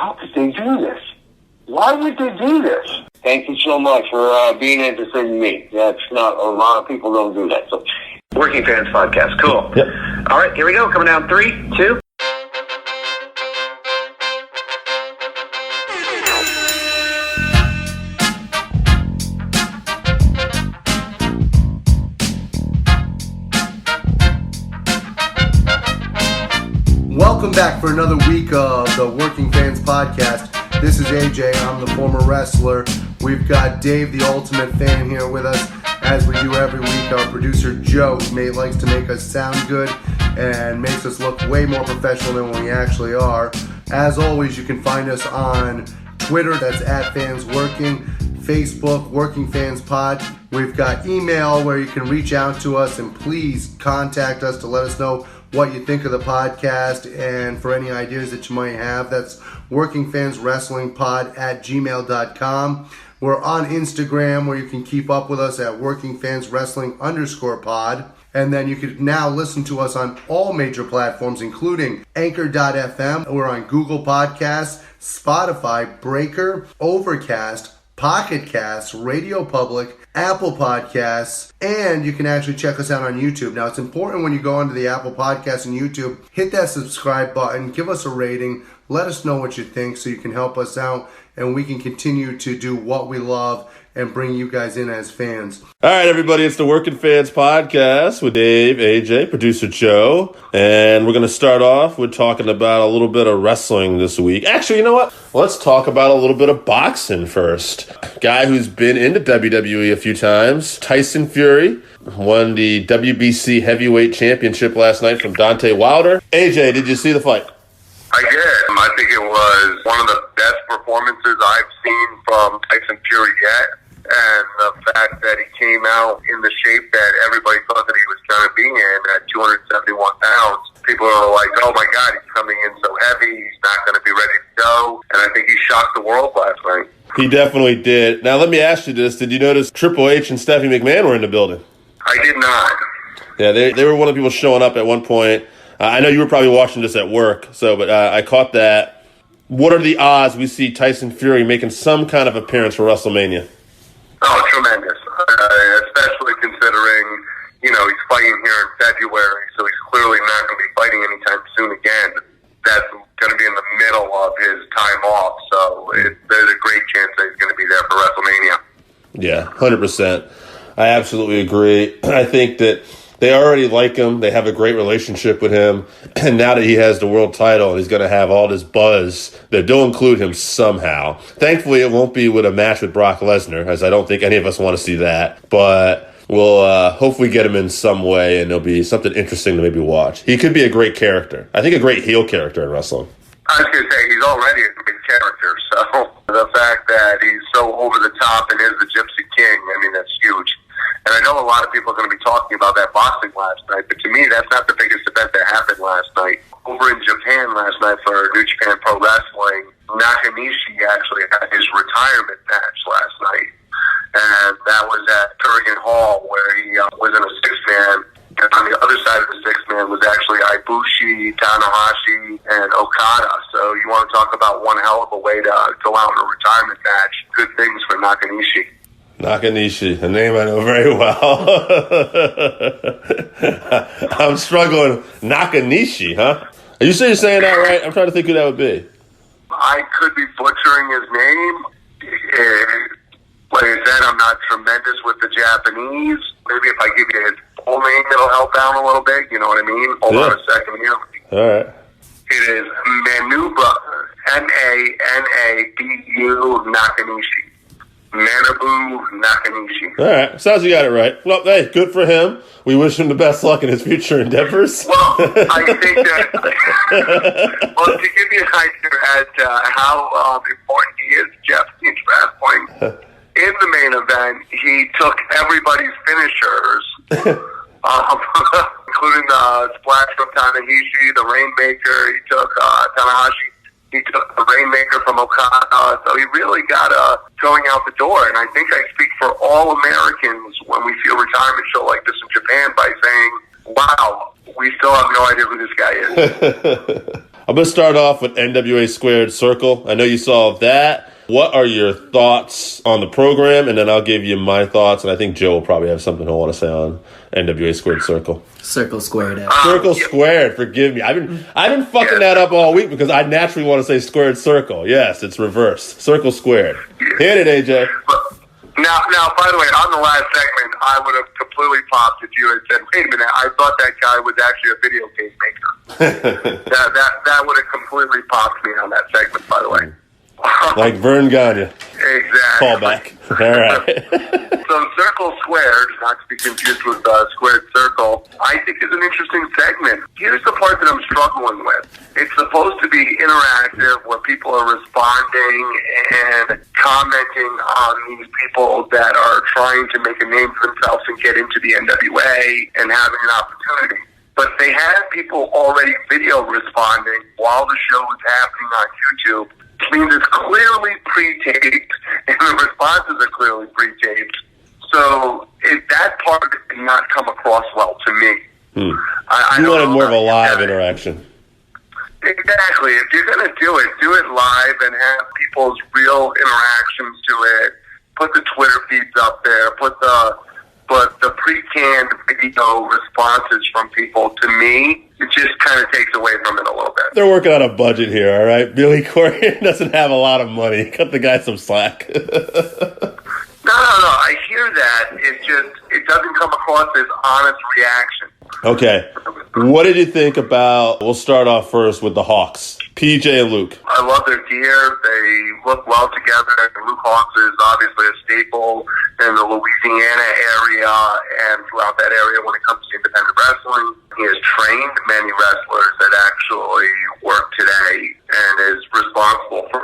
how could they do this? Why would they do this? Thank you so much for being interested in me. That's not, a lot of people don't do that. So, Working Fans Podcast, cool. Yep. All right, here we go. Coming down 3, 2. Welcome back for another week of the Working Fans Podcast. This is AJ. I'm the former wrestler. We've got Dave, the ultimate fan, here with us. As we do every week, our producer Joe likes to make us sound good and makes us look way more professional than we actually are. As always, you can find us on Twitter, that's @FansWorking, Facebook, Working Fans Pod. We've got email where you can reach out to us and please contact us to let us know what you think of the podcast and for any ideas that you might have. That's workingfanswrestlingpod@gmail.com. We're on Instagram where you can keep up with us at workingfanswrestling_pod. And then you can now listen to us on all major platforms, including Anchor.fm. We're on Google Podcasts, Spotify, Breaker, Overcast, Pocket Casts, Radio Public, Apple Podcasts, and you can actually check us out on YouTube. Now, it's important when you go onto the Apple Podcasts and YouTube, hit that subscribe button, give us a rating, let us know what you think so you can help us out and we can continue to do what we love and bring you guys in as fans. All right, everybody, it's the Working Fans Podcast with Dave, AJ, producer Joe, and we're going to start off with talking about a little bit of wrestling this week. Actually, you know what? Let's talk about a little bit of boxing first. Guy who's been into WWE a few times, Tyson Fury, won the WBC Heavyweight Championship last night from Deontay Wilder. AJ, did you see the fight? I did. I think it was one of the best performances I've seen from Tyson Fury yet. And the fact that he came out in the shape that everybody thought that he was going to be in at 271 pounds. People are like, oh my God, he's coming in so heavy, he's not going to be ready to go. And I think he shocked the world last night. He definitely did. Now, let me ask you this. Did you notice Triple H and Stephanie McMahon were in the building? I did not. Yeah, they were one of the people showing up at one point. I know you were probably watching this at work, but I caught that. What are the odds we see Tyson Fury making some kind of appearance for WrestleMania? Oh, tremendous. Especially considering, he's fighting here in February, so he's clearly not going to be fighting anytime soon again. That's going to be in the middle of his time off, so there's a great chance that he's going to be there for WrestleMania. Yeah, 100%. I absolutely agree. I think that they already like him. They have a great relationship with him. And now that he has the world title, he's going to have all this buzz that they'll include him somehow. Thankfully, it won't be with a match with Brock Lesnar, as I don't think any of us want to see that. But we'll hopefully get him in some way, and there'll be something interesting to maybe watch. He could be a great character. I think a great heel character in wrestling. I was going to say, he's already a big character. So the fact that he's so over the top and is the Gypsy King, that's huge. And I know a lot of people are going to be talking about that boxing last night, but to me, that's not the biggest event that happened last night. Over in Japan last night for New Japan Pro Wrestling, Nakanishi actually had his retirement match last night. And that was at Kurigan Hall, where he was in a six-man. And on the other side of the six-man was actually Ibushi, Tanahashi, and Okada. So you want to talk about one hell of a way to go out in a retirement match. Good things for Nakanishi. Nakanishi, a name I know very well. I'm struggling. Nakanishi, huh? Are you sure you're saying that right? I'm trying to think who that would be. I could be butchering his name. Like I said, I'm not tremendous with the Japanese. Maybe if I give you his full name, it'll help out a little bit. You know what I mean? Hold on a second here. All right. It is Manuba, Manabu Nakanishi. Manabu Nakanishi. All right. Sounds like you got it right. Well, hey, good for him. We wish him the best luck in his future endeavors. Well, I think that, to give you an idea as to how important he is, Jeff, in wrestling, in the main event, he took everybody's finishers, including the splash from Tanahashi, the Rainmaker. He took Tanahashi. He took the Rainmaker from Okada, so he really got going out the door. And I think I speak for all Americans when we see a retirement show like this in Japan by saying, wow, we still have no idea who this guy is. I'm going to start off with NWA Squared Circle. I know you saw that. What are your thoughts on the program? And then I'll give you my thoughts. And I think Joe will probably have something he'll want to say on NWA Squared Circle. Circle Squared. Circle Squared. Forgive me. I've been fucking that up all week because I naturally want to say Squared Circle. Yes, it's reversed. Circle Squared. Hit it, AJ. Now, by the way, on the last segment, I would have completely popped if you had said, "Wait a minute, I thought that guy was actually a video game maker." that would have completely popped me on that segment. By the way, like Vern Gagne. Exactly. Call back. All right. So Circle Squared, not to be confused with Squared Circle, I think is an interesting segment. Here's the part that I'm struggling with. It's supposed to be interactive where people are responding and commenting on these people that are trying to make a name for themselves and get into the NWA and having an opportunity. But they had people already video responding while the show was happening on YouTube. Which means it's clearly pre-taped, and the responses are clearly pre-taped. So that part did not come across well to me. You wanted more of a live interaction. Exactly. If you're going to do it live and have people's real interactions to it. Put the Twitter feeds up there. Put the pre-canned video responses from people. To me, it just kind of takes away from it a little bit. They're working on a budget here, all right? Billy Corgan doesn't have a lot of money. Cut the guy some slack. No. I hear that. It doesn't come across as honest reaction. Okay. What did you think about, we'll start off first with the Hawks, PJ and Luke. I love their gear. They look well together. Luke Hawks is obviously a staple in the Louisiana area and throughout that area when it comes to independent wrestling. He has trained many wrestlers that actually work today and is responsible for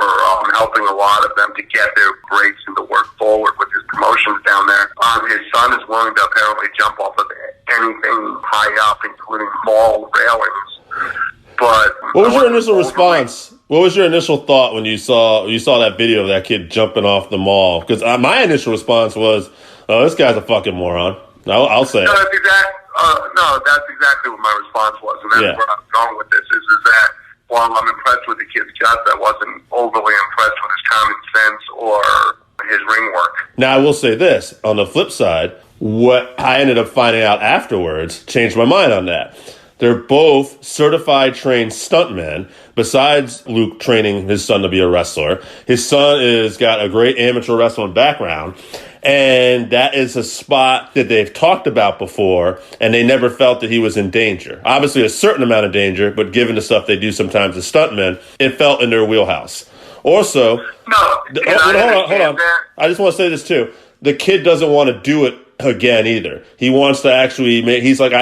helping a lot of them to get their breaks and to work forward with his promotions down there. His son is willing to apparently jump off of anything high up, including mall railings. But what was your initial response? What was your initial thought when you saw that video of that kid jumping off the mall? Because my initial response was, "Oh, this guy's a fucking moron." I'll say. No, that's exactly what my response was, and that's where I'm going with this. Is that while I'm impressed with the kid's guts, I wasn't overly impressed with his common sense or his ring work. Now, I will say this. On the flip side, what I ended up finding out afterwards changed my mind on that. They're both certified trained stuntmen, besides Luke training his son to be a wrestler. His son has got a great amateur wrestling background, and that is a spot that they've talked about before, and they never felt that he was in danger. Obviously, a certain amount of danger, but given the stuff they do sometimes as stuntmen, it felt in their wheelhouse. Also, hold on. I just want to say this too. The kid doesn't want to do it again either. He wants to actually make, he said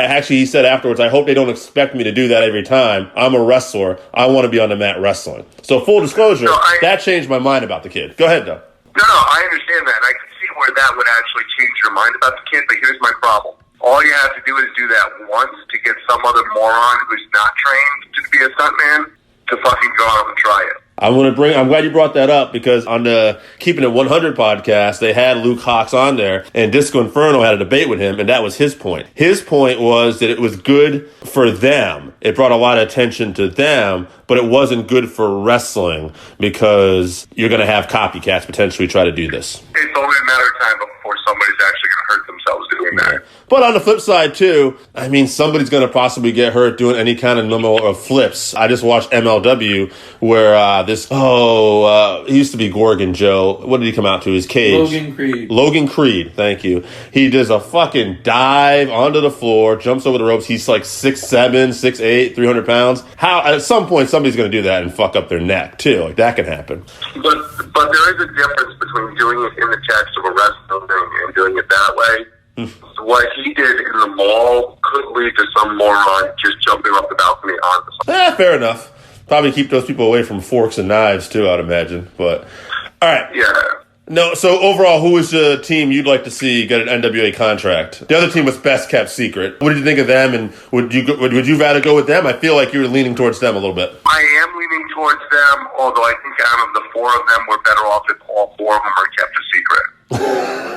afterwards, "I hope they don't expect me to do that every time. I'm a wrestler. I want to be on the mat wrestling." So full disclosure, that changed my mind about the kid. Go ahead, though. No, I understand that. I can see where that would actually change your mind about the kid, but here's my problem. All you have to do is do that once to get some other moron who's not trained to be a stuntman to fucking go out and try it. I'm glad you brought that up, because on the Keeping It 100 podcast, they had Luke Hawks on there, and Disco Inferno had a debate with him, and that was his point. His point was that it was good for them. It brought a lot of attention to them, but it wasn't good for wrestling because you're going to have copycats potentially try to do this. It's only a matter of time before somebody's actually going to hurt themselves doing that. But on the flip side, too, I mean, somebody's going to possibly get hurt doing any kind of number of flips. I just watched MLW where he used to be Gorgon Joe. What did he come out to? His cage. Logan Creed, thank you. He does a fucking dive onto the floor, jumps over the ropes. He's like 6'7", 6'8", 300 pounds. How, at some point, somebody's going to do that and fuck up their neck, too. Like, that can happen. But there is a difference between doing it in the text of a wrestling thing and doing it that way. What he did in the mall could lead to some moron just jumping off the balcony onto something. Fair enough. Probably keep those people away from forks and knives, too, I'd imagine. But, all right. Yeah. No, so overall, who is the team you'd like to see get an NWA contract? The other team was best kept secret. What did you think of them, and would you rather go with them? I feel like you were leaning towards them a little bit. I am leaning towards them, although I think out of the four of them, we're better off if all four of them are kept a secret.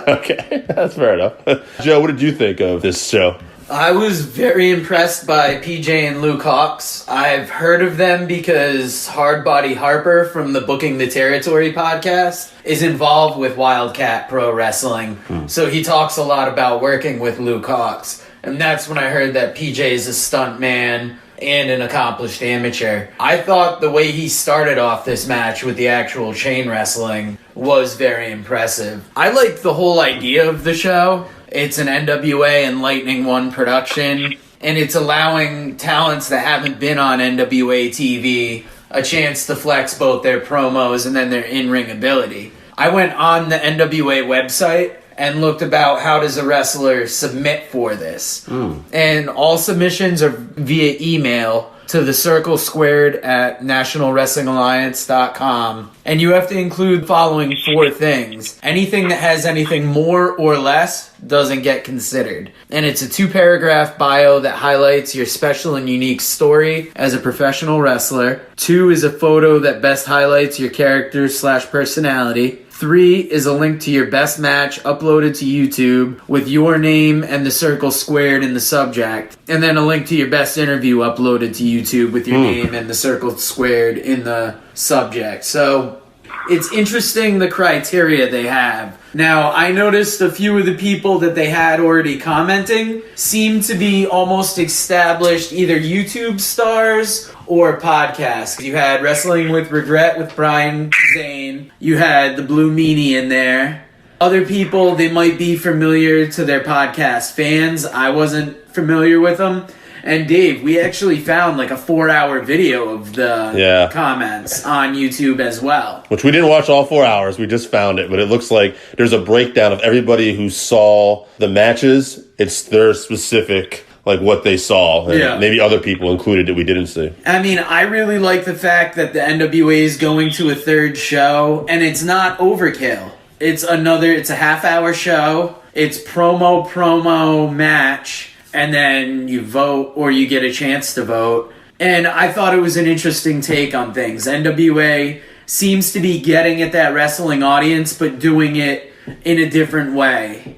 Okay, that's fair enough. Joe, what did you think of this show? I was very impressed by PJ and Luke Hawx. I've heard of them because Hardbody Harper from the Booking the Territory podcast is involved with Wildcat Pro Wrestling. So he talks a lot about working with Luke Hawx. And that's when I heard that PJ is a stunt man and an accomplished amateur. I thought the way he started off this match with the actual chain wrestling was very impressive. I liked the whole idea of the show. It's an NWA and Lightning One production, and it's allowing talents that haven't been on NWA TV a chance to flex both their promos and then their in-ring ability. I went on the NWA website and looked about how does a wrestler submit for this. And all submissions are via email to the Circle Squared at nationalwrestlingalliance.com. And you have to include following 4 things. Anything that has anything more or less doesn't get considered. And it's a 2-paragraph bio that highlights your special and unique story as a professional wrestler. 2 is a photo that best highlights your character/personality. 3 is a link to your best match uploaded to YouTube with your name and the circle squared in the subject. And then a link to your best interview uploaded to YouTube with your name and the circle squared in the subject. So it's interesting the criteria they have. Now, I noticed a few of the people that they had already commenting seem to be almost established either YouTube stars or podcasts. You had Wrestling with Regret with Brian Zane. You had the Blue Meanie in there. Other people, they might be familiar to their podcast fans. I wasn't familiar with them. And Dave, we actually found like a 4-hour video of the comments on YouTube as well. Which we didn't watch all 4 hours. We just found it. But it looks like there's a breakdown of everybody who saw the matches. It's their specific, like what they saw. And maybe other people included that we didn't see. I mean, I really like the fact that the NWA is going to a 3rd show. And it's not overkill. It's a half-hour show. It's promo, match. And then you vote, or you get a chance to vote. And I thought it was an interesting take on things. NWA seems to be getting at that wrestling audience, but doing it in a different way.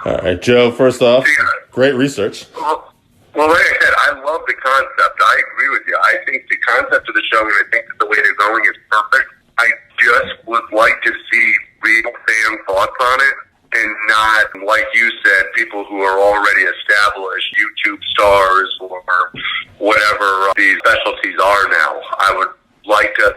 All right, Joe, first off, great research. Well, like I said, I love the concept. I agree with you. I think the concept of the show, and I think that the way they're going is perfect. I just would like to see real fan thoughts on it. And not, like you said, people who are already established YouTube stars or whatever these specialties are now. I would like to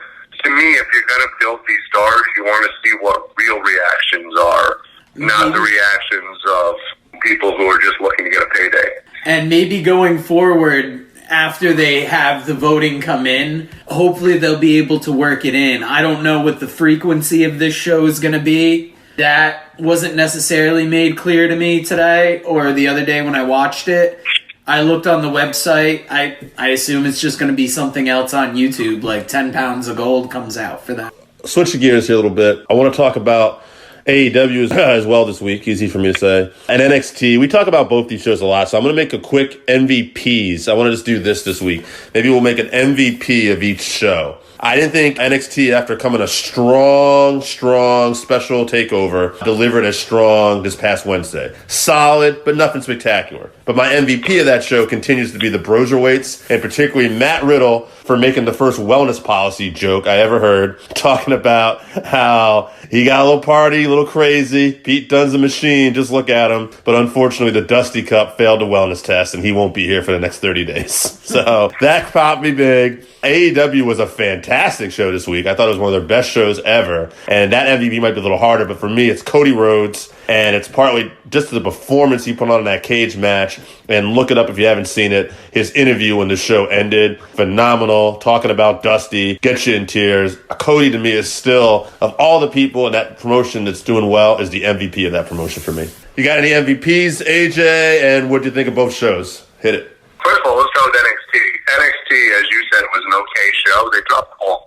me, if you're going to build these stars, you want to see what real reactions are, not the reactions of people who are just looking to get a payday. And maybe going forward, after they have the voting come in, hopefully they'll be able to work it in. I don't know what the frequency of this show is going to be. That wasn't necessarily made clear to me today or the other day when I watched it. I looked on the website. I assume it's just going to be something else on YouTube, like 10 Pounds of Gold comes out for that. Switching gears here a little bit. I want to talk about AEW as well this week, easy for me to say, and NXT. We talk about both these shows a lot, so I'm going to make a quick MVPs. I want to just do this week. Maybe we'll make an MVP of each show. I didn't think NXT, after coming a strong special takeover, delivered as strong this past Wednesday. Solid, but nothing spectacular. But my MVP of that show continues to be the Broserweights, and particularly Matt Riddle for making the first wellness policy joke I ever heard, talking about how he got a little party, a little crazy. Pete Dunne's a machine, just look at him. But unfortunately, the Dusty Cup failed the wellness test, and he won't be here for the next 30 days. So that popped me big. AEW was a fantastic show this week. I thought it was one of their best shows ever. And that MVP might be a little harder, but for me, it's Cody Rhodes. And it's partly just the performance he put on in that cage match. And look it up if you haven't seen it. His interview when the show ended, phenomenal. Talking about Dusty, gets you in tears. Cody, to me, is still, of all the people in that promotion that's doing well, is the MVP of that promotion for me. You got any MVPs, AJ? And what do you think of both shows? Hit it. First of all, let's go with NXT. NXT, as you said, was an okay show. They dropped the ball.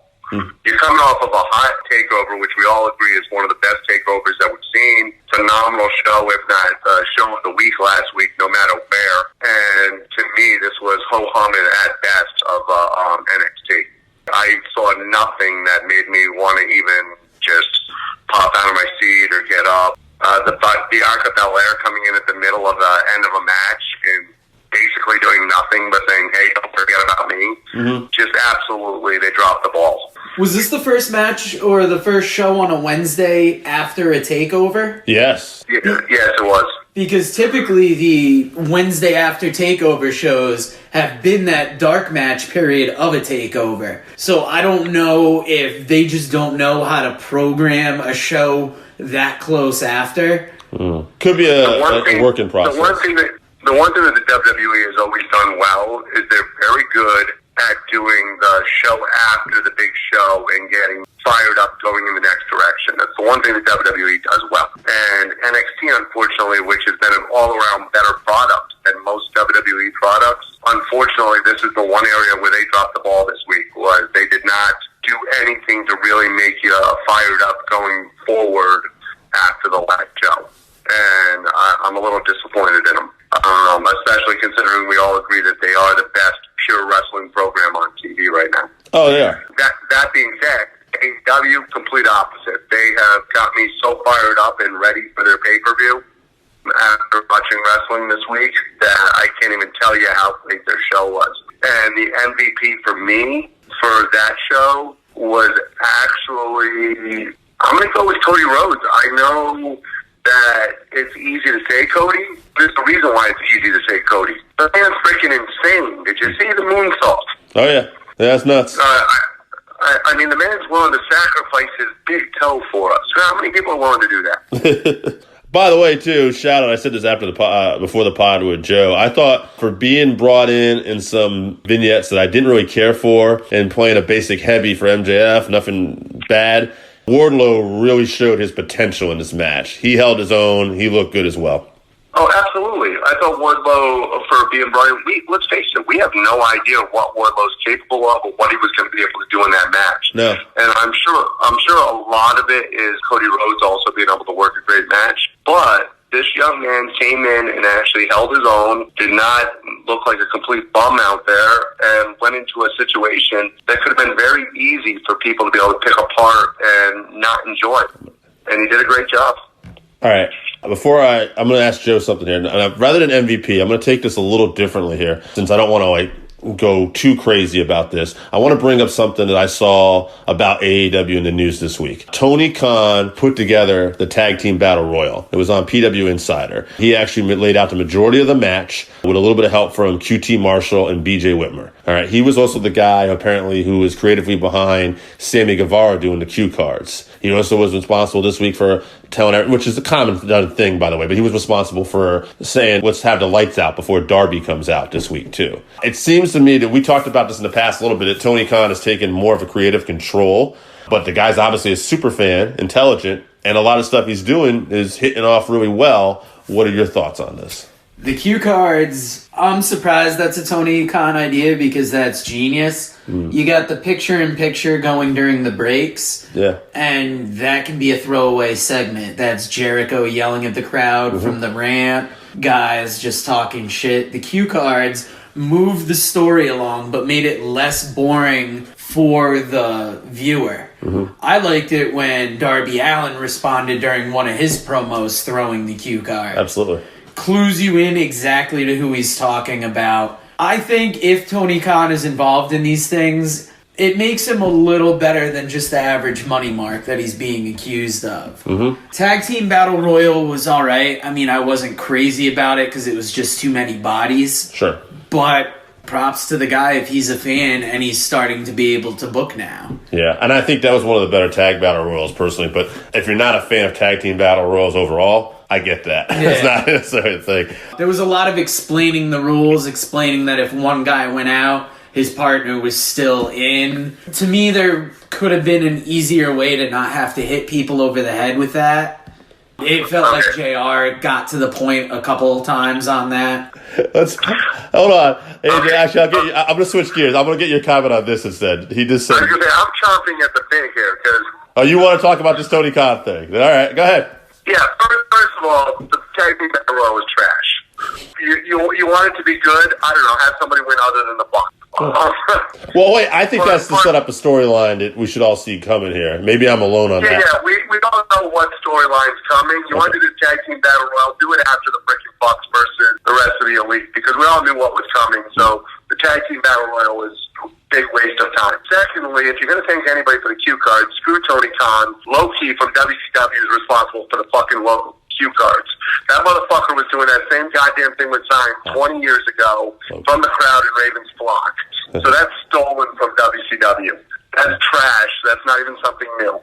You're coming off of a hot takeover, which we all agree is one of the best takeovers that we've seen. Phenomenal show, if not show of the week last week, no matter where. And to me, this was ho-hum at best of NXT. I saw nothing that made me want to even just pop out of my seat or get up. The Bianca Belair coming in at the middle of the end of a match and absolutely, they dropped the ball. Was this the first match or the first show on a Wednesday after a takeover? Yes. Yes, it was. Because typically the Wednesday after takeover shows have been that dark match period of a takeover. So I don't know if they just don't know how to program a show that close after. Could be a work in process. The one thing that the WWE has always done well is they're very good at doing the show after the big show and getting fired up going in the next direction. That's the one thing that WWE does well. And NXT, unfortunately, which has been an all-around better product than most WWE products, unfortunately, this is the one area where they dropped the ball this week, was they did not do anything to really make you fired up going forward after the last show. And I'm a little disappointed in them, especially considering we all agree that they are the best pure wrestling program on TV right now. Oh, yeah. That being said, AEW, complete opposite. They have got me so fired up and ready for their pay-per-view after watching wrestling this week that I can't even tell you how great their show was. And the MVP for me for that show was actually, I'm going to go with Cody Rhodes. I know that it's easy to say Cody. There's a reason why it's easy to say Cody. The man's freaking insane. Did you see the moonsault? Oh, yeah. That's nuts. I mean, the man's willing to sacrifice his big toe for us. How many people are willing to do that? By the way, too, shout out, I said this after the before the pod with Joe, I thought for being brought in some vignettes that I didn't really care for and playing a basic heavy for MJF, nothing bad, Wardlow really showed his potential in this match. He held his own. He looked good as well. Oh, absolutely. I thought Wardlow, for being brought in, let's face it, we have no idea what Wardlow's capable of or what he was going to be able to do in that match. No. And I'm sure a lot of it is Cody Rhodes also being able to work a great match. But this young man came in and actually held his own, did not look like a complete bum out there, and went into a situation that could have been very easy for people to be able to pick apart and not enjoy. And he did a great job. All right. I'm going to ask Joe something here. Rather than MVP, I'm going to take this a little differently here, since I don't want to go too crazy about this. I want to bring up something that I saw about AEW in the news this week. Tony Khan put together the Tag Team Battle Royal. It was on PW Insider. He actually laid out the majority of the match with a little bit of help from QT Marshall and BJ Whitmer. All right. He was also the guy, apparently, who was creatively behind Sammy Guevara doing the cue cards. He also was responsible this week for telling, which is a common thing, by the way, but he was responsible for saying, let's have the lights out before Darby comes out this week, too. It seems to me that we talked about this in the past a little bit, that Tony Khan has taken more of a creative control, but the guy's obviously a super fan, intelligent, and a lot of stuff he's doing is hitting off really well. What are your thoughts on this? The cue cards, I'm surprised that's a Tony Khan idea because that's genius. You got the picture-in-picture going during the breaks. Yeah. And that can be a throwaway segment. That's Jericho yelling at the crowd from the ramp, guys just talking shit. The cue cards moved the story along but made it less boring for the viewer. I liked it when Darby Allin responded during one of his promos throwing the cue card. Absolutely. Clues you in exactly to who he's talking about. I think if Tony Khan is involved in these things, it makes him a little better than just the average money mark that he's being accused of. Tag Team Battle Royal was alright. I mean, I wasn't crazy about it because it was just too many bodies. Sure. But props to the guy if he's a fan and he's starting to be able to book now. Yeah, and I think that was one of the better tag battle royals personally, but if you're not a fan of tag team battle royals overall, I get that. Yeah. It's not necessarily a thing. There was a lot of explaining the rules, explaining that if one guy went out, his partner was still in. To me, there could have been an easier way to not have to hit people over the head with that. It felt like JR got to the point a couple of times on that. Hold on. AJ, actually, I'm going to switch gears. I'm going to get your comment on this instead. He just said... I'm chomping at the bit here because... Oh, you want to talk about this Tony Khan thing? All right, go ahead. Yeah, first of all, the Tag Team Battle Royal was trash. You want it to be good? I don't know, have somebody win other than the Bucks. Well, wait, I think that's to set up a storyline that we should all see coming here. Maybe I'm alone on that. Yeah, we don't know what storyline's coming. You want to do the Tag Team Battle Royal, do it after the freaking Bucks versus the rest of the Elite, because we all knew what was coming. So the Tag Team Battle Royal was big waste of time. Secondly, if you're going to thank anybody for the cue cards, screw Tony Khan. Low-key from WCW is responsible for the fucking low cue cards. That motherfucker was doing that same goddamn thing with signs 20 years ago from the crowd in Raven's flock. So that's stolen from WCW. That's trash. That's not even something new.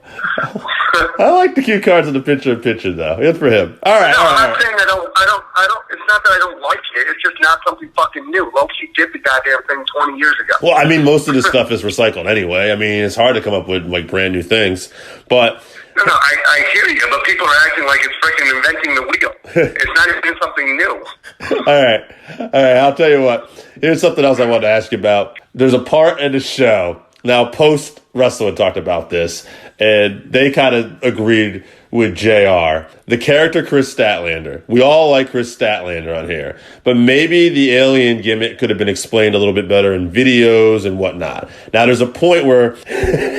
I like the cue cards in the picture-in-picture, though. Good for him. All right. No, I'm not saying I don't. It's not that I don't like it. It's just not something fucking new. Loki did the goddamn thing 20 years ago. Well, I mean, most of this stuff is recycled anyway. I mean, it's hard to come up with like brand new things, but. No, I hear you, but people are acting like it's freaking inventing the wheel. It's not even something new. All right. I'll tell you what. Here's something else I wanted to ask you about. There's a part in the show. Now, Post Wrestler had talked about this, and they kind of agreed with JR. The character Chris Statlander. We all like Chris Statlander on here, but maybe the alien gimmick could have been explained a little bit better in videos and whatnot. Now, there's a point where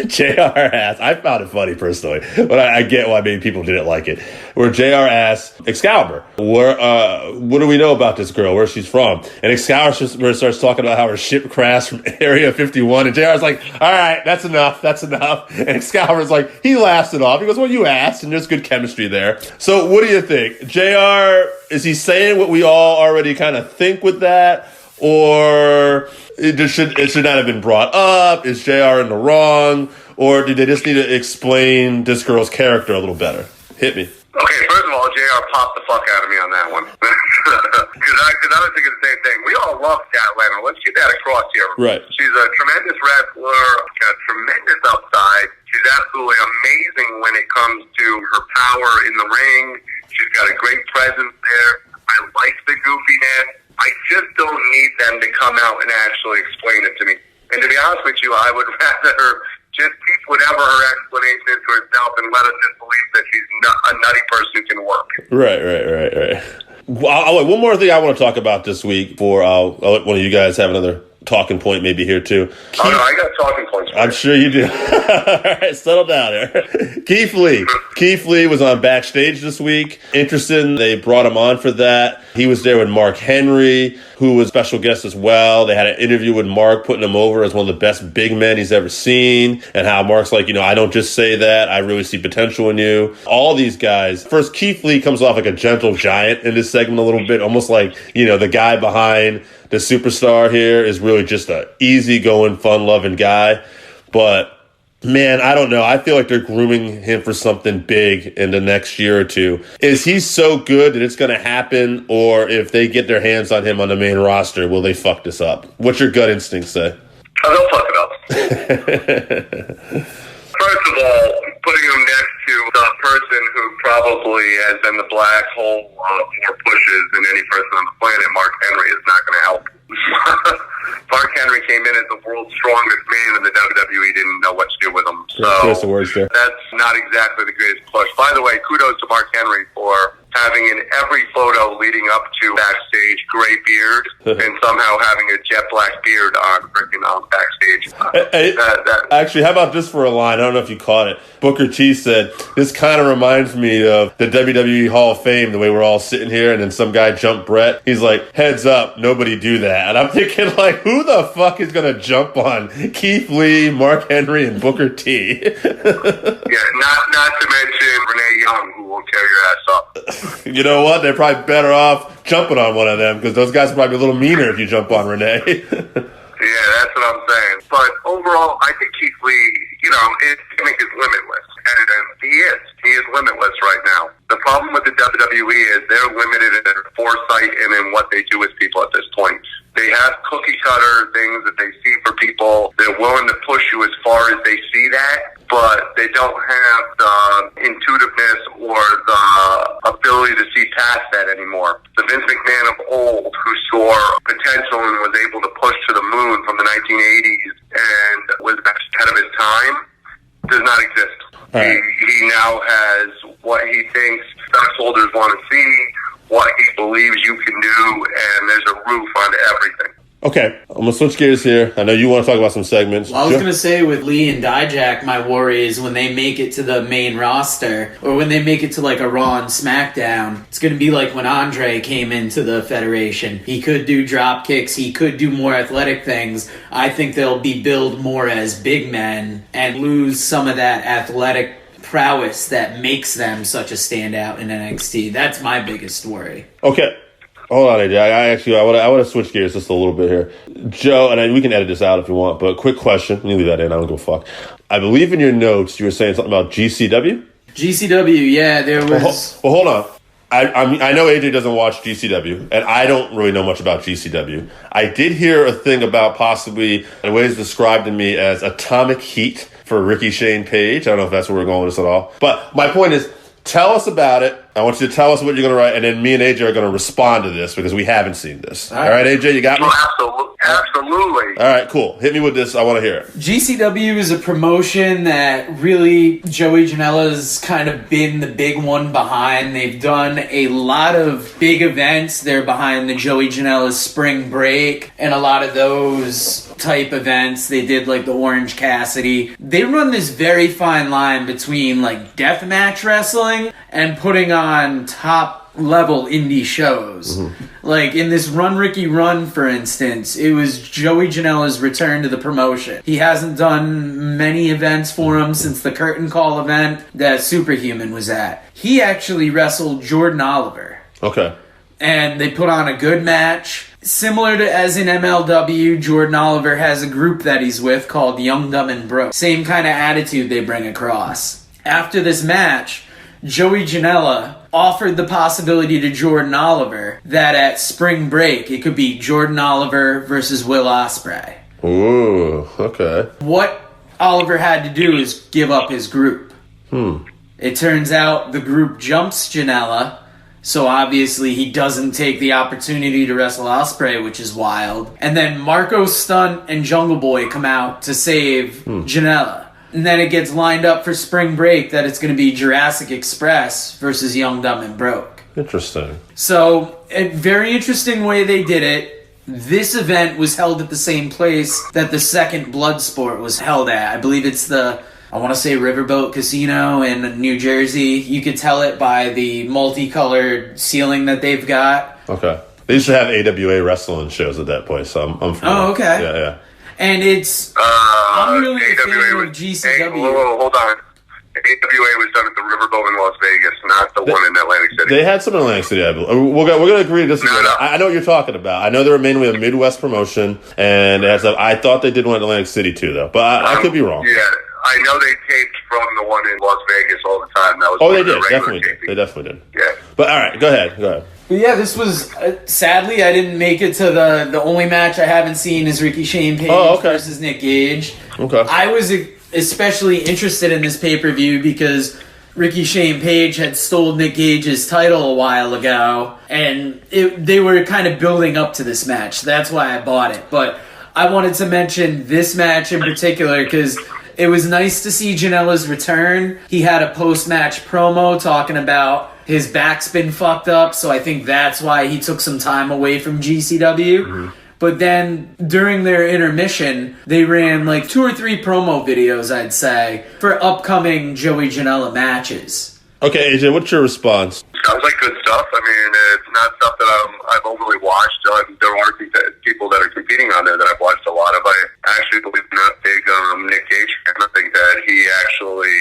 JR asked, I found it funny personally, but I get why maybe people didn't like it, where JR asked Excalibur, what do we know about this girl, where she's from? And Excalibur starts talking about how her ship crashed from Area 51, and JR's like, all right, that's enough. And Excalibur's like, he laughs it off. He goes, well, you asked, and there's good chemistry there. So what do you think? JR, is he saying what we all already kind of think with that? Or it should not have been brought up? Is JR in the wrong? Or did they just need to explain this girl's character a little better? Hit me. Okay, first of all, JR popped the fuck out of me on that one. Because I was thinking the same thing. We all love Statlander. Let's get that across here. Right. She's a tremendous wrestler, got tremendous upside. She's absolutely amazing when it comes to her power in the ring. She's got a great presence there. I like the goofiness. I just don't need them to come out and actually explain it to me. And to be honest with you, I would rather just keep whatever her explanation is to herself and let us just believe that she's a nutty person who can work. Right. One more thing I want to talk about this week before I'll let one of you guys have another talking point maybe here too. Oh, no, I got talking points. I'm sure you do. All right, settle down there. Keith Lee was on Backstage this week. Interesting. They brought him on for that. He was there with Mark Henry, who was a special guest as well. They had an interview with Mark, putting him over as one of the best big men he's ever seen. And how Mark's like, I don't just say that. I really see potential in you. All these guys. First, Keith Lee comes off like a gentle giant in this segment a little bit. Almost like, the guy behind the superstar here is really just a easygoing, fun-loving guy. But, man, I don't know. I feel like they're grooming him for something big in the next year or two. Is he so good that it's going to happen? Or if they get their hands on him on the main roster, will they fuck this up? What's your gut instinct say? Oh, they'll fuck it up. First of all, putting him next to the person who probably has been the black hole of more pushes than any person on the planet, Mark Henry, is not going to help. Mark Henry came in as the world's strongest man, and the WWE didn't know what to do with him. So the words there. That's not exactly the greatest push. By the way, kudos to Mark Henry for having in every photo leading up to Backstage gray beard and somehow having a jet black beard on freaking Backstage. Actually, how about this for a line? I don't know if you caught it. Booker T said, this kind of reminds me of the WWE Hall of Fame, the way we're all sitting here and then some guy jumped Brett. He's like, heads up, nobody do that. And I'm thinking, like, who the fuck is going to jump on Keith Lee, Mark Henry, and Booker T? Yeah, not to mention Renee Young, who will tear your ass up. You know what? They're probably better off jumping on one of them because those guys are probably a little meaner if you jump on Renee. Yeah, that's what I'm saying. But overall, I think Keith Lee, his gimmick is limitless. And he is. He is limitless right now. The problem with the WWE is they're limited in their foresight and in what they do with people at this point. They have cookie cutter things that they see for people. They're willing to push you as far as they see that, but they don't have the intuitiveness or the ability to see past that anymore. The Vince McMahon of old, who saw potential and was able to push to the moon from the 1980s and was ahead of his time, does not exist. Right. He now has what he thinks stockholders want to see, what he believes you can do, and there's a roof on everything. Okay, I'm going to switch gears here. I know you want to talk about some segments. Well, I was going to say with Lee and Dijak, my worry is when they make it to the main roster, or when they make it to like a Raw and SmackDown, it's going to be like when Andre came into the Federation. He could do drop kicks, he could do more athletic things. I think they'll be billed more as big men and lose some of that athletic prowess that makes them such a standout in NXT. That's my biggest worry. Okay. Hold on, AJ. I would have switched gears just a little bit here. Joe, and we can edit this out if you want, but quick question. You leave that in. I don't go fuck. I believe in your notes you were saying something about GCW? GCW, yeah, there was... Well, hold on. I know AJ doesn't watch GCW, and I don't really know much about GCW. I did hear a thing about possibly, in ways described to me as atomic heat for Ricky Shane Page. I don't know if that's where we're going with this at all. But my point is, tell us about it. I want you to tell us what you're going to write, and then me and AJ are going to respond to this because we haven't seen this. All right, AJ, you got me? Absolutely. All right, cool. Hit me with this. I want to hear it. GCW is a promotion that really Joey Janela's kind of been the big one behind. They've done a lot of big events. They're behind the Joey Janela's Spring Break and a lot of those type events. They did like the Orange Cassidy. They run this very fine line between like deathmatch wrestling and putting on top level indie shows. Like in this Run Ricky Run, for instance, it was Joey Janela's return to the promotion. He hasn't done many events for him since the curtain call event that Superhuman was at. He actually wrestled Jordan Oliver. Okay. And they put on a good match. Similar to as in MLW, Jordan Oliver has a group that he's with called Young, Dumb, and Broke. Same kind of attitude they bring across. After this match, Joey Janela offered the possibility to Jordan Oliver that at Spring Break, it could be Jordan Oliver versus Will Ospreay. Ooh, okay. What Oliver had to do is give up his group. It turns out the group jumps Janela, so obviously he doesn't take the opportunity to wrestle Ospreay, which is wild. And then Marco Stunt and Jungle Boy come out to save Janela. And then it gets lined up for Spring Break that it's going to be Jurassic Express versus Young, Dumb, and Broke. Interesting. So, a very interesting way they did it. This event was held at the same place that the second Bloodsport was held at. I believe it's the, I want to say Riverboat Casino in New Jersey. You could tell it by the multicolored ceiling that they've got. Okay. They used to have AWA wrestling shows at that place, so I'm familiar. Oh, okay. Yeah. And it's... I'm really a fan of GCW. Hold on. AWA was done at the Riverboat in Las Vegas, not the one in Atlantic City. They had some in Atlantic City, I believe. We're going to agree to disagree. No. I know what you're talking about. I know they were mainly a Midwest promotion, and I thought they did one in Atlantic City too, though. But I could be wrong. Yeah, I know they taped from the one in Las Vegas all the time. That was they did. Definitely did. They definitely did. Yeah. But all right, go ahead. But yeah, this was, sadly, I didn't make it to the only match I haven't seen is Ricky Shane Page versus Nick Gage. Okay. I was especially interested in this pay-per-view because Ricky Shane Page had stole Nick Gage's title a while ago, and they were kind of building up to this match. That's why I bought it. But I wanted to mention this match in particular because it was nice to see Janela's return. He had a post-match promo talking about his back's been fucked up, so I think that's why he took some time away from GCW. But then, during their intermission, they ran like 2 or 3 promo videos, I'd say, for upcoming Joey Janela matches. Okay, AJ, what's your response? Sounds like good stuff. I mean, it's not stuff that I've overly watched. There are people that are competing on there that I've watched a lot of. I actually believe I'm not big Nick Gage. I think that he actually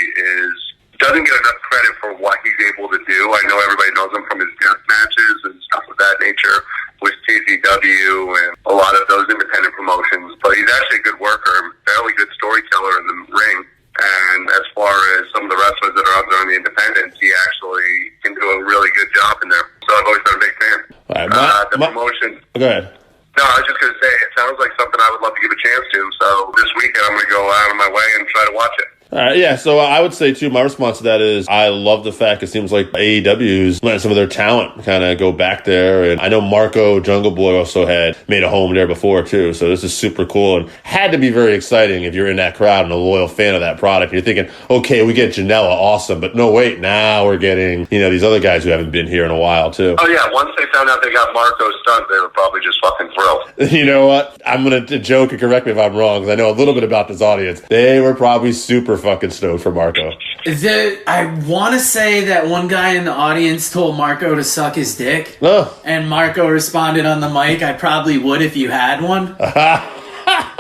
doesn't get enough credit for what he's able to do. I know everybody knows him from his death matches and stuff of that nature with TCW and a lot of those independent promotions. But he's actually a good worker, fairly good storyteller in the ring. And as far as some of the wrestlers that are out there on the independents, he actually can do a really good job in there. So I've always been a big fan. All right, promotion. Go ahead. No, I was just going to say, it sounds like something I would love to give a chance to. So this weekend I'm going to go out of my way and try to watch it. All Yeah, so I would say, too, my response to that is I love the fact it seems like AEW's letting some of their talent kind of go back there. And I know Marco Jungle Boy also had made a home there before, too. So this is super cool and had to be very exciting if you're in that crowd and a loyal fan of that product. You're thinking, okay, we get Janela, awesome. But no, wait, now we're getting, these other guys who haven't been here in a while, too. Oh, yeah. Once they found out they got Marco's stunt, they were probably just fucking thrilled. You know what? I'm going to joke and correct me if I'm wrong, because I know a little bit about this audience. They were probably super fucking stoked for Marco. I want to say that one guy in the audience told Marco to suck his dick. Oh. And Marco responded on the mic, I probably would if you had one.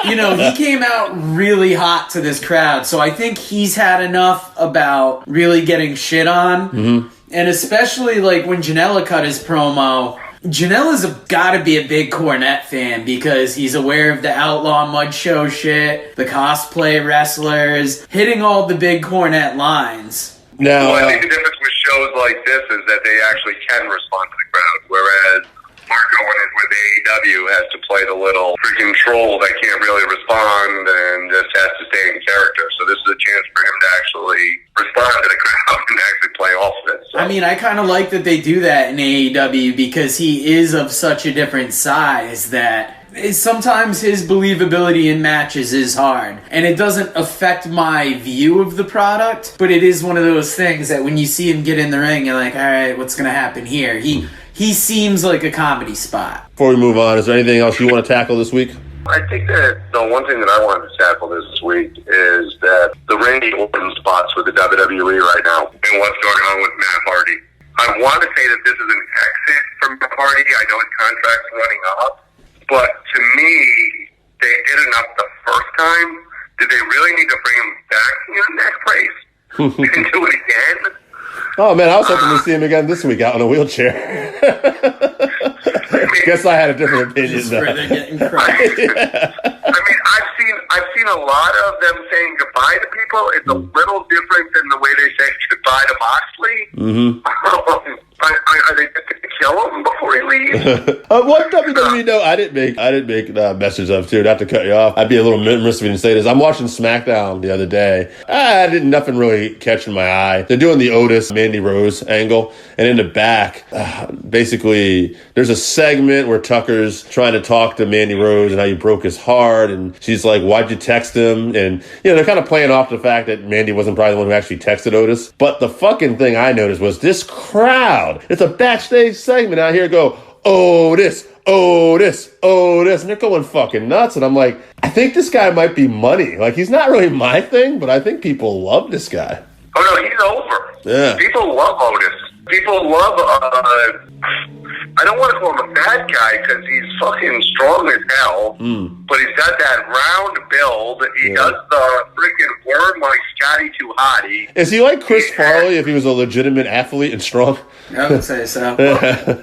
He came out really hot to this crowd, so I think he's had enough about really getting shit on. Mm-hmm. And especially like when Janela cut his promo, Janela's got to be a big Cornette fan because he's aware of the Outlaw Mud Show shit, the cosplay wrestlers, hitting all the big Cornette lines. Now, I think the difference with shows like this is that they actually can respond to the crowd, whereas Marco, when it's with AEW, has to play the little freaking troll that can't really respond and just has to stay in character. So this is a chance for him to actually respond to the crowd and actually play off of it. So. I mean, I kind of like that they do that in AEW because he is of such a different size that sometimes his believability in matches is hard. And it doesn't affect my view of the product, but it is one of those things that when you see him get in the ring, you're like, all right, what's going to happen here? He seems like a comedy spot. before we move on, is there anything else you want to tackle this week? I think that the one thing that I wanted to tackle this week is that the Randy Orton spots with the WWE right now and what's going on with Matt Hardy. I want to say that this is an exit from Matt Hardy. I know his contract's running up, but to me, they did enough the first time. Did they really need to bring him back in the next place and do it again? Oh, man, I was hoping to see him again this week out in a wheelchair. Guess I had a different opinion. Just where they're getting crushed. I mean, I've seen a lot of them saying goodbye to people. It's a little different than the way they say goodbye to Moxley. Mm-hmm. Are they going to kill him before he leaves? One WWE note I didn't make message of, too, not to cut you off. I'd be a little remiss if we didn't say this. I'm watching SmackDown the other day. Nothing really catching my eye. They're doing the Otis Mandy Rose angle, and in the back, basically, there's a segment where Tucker's trying to talk to Mandy Rose and how he broke his heart, and she's like, why'd you text him? And, they're kind of playing off the fact that Mandy wasn't probably the one who actually texted Otis. But the fucking thing I noticed was this crowd. It's a backstage segment out here go, Otis, Otis, Otis, and they're going fucking nuts. And I'm like, I think this guy might be money. Like, he's not really my thing, but I think people love this guy. Oh, no, he's over. Yeah. People love Otis. People love, I don't want to call him a bad guy because he's fucking strong as hell, but he's got that round build. He does the freaking worm like Scotty Too Hottie. Is he like Chris Farley if he was a legitimate athlete and strong? I would say so. That,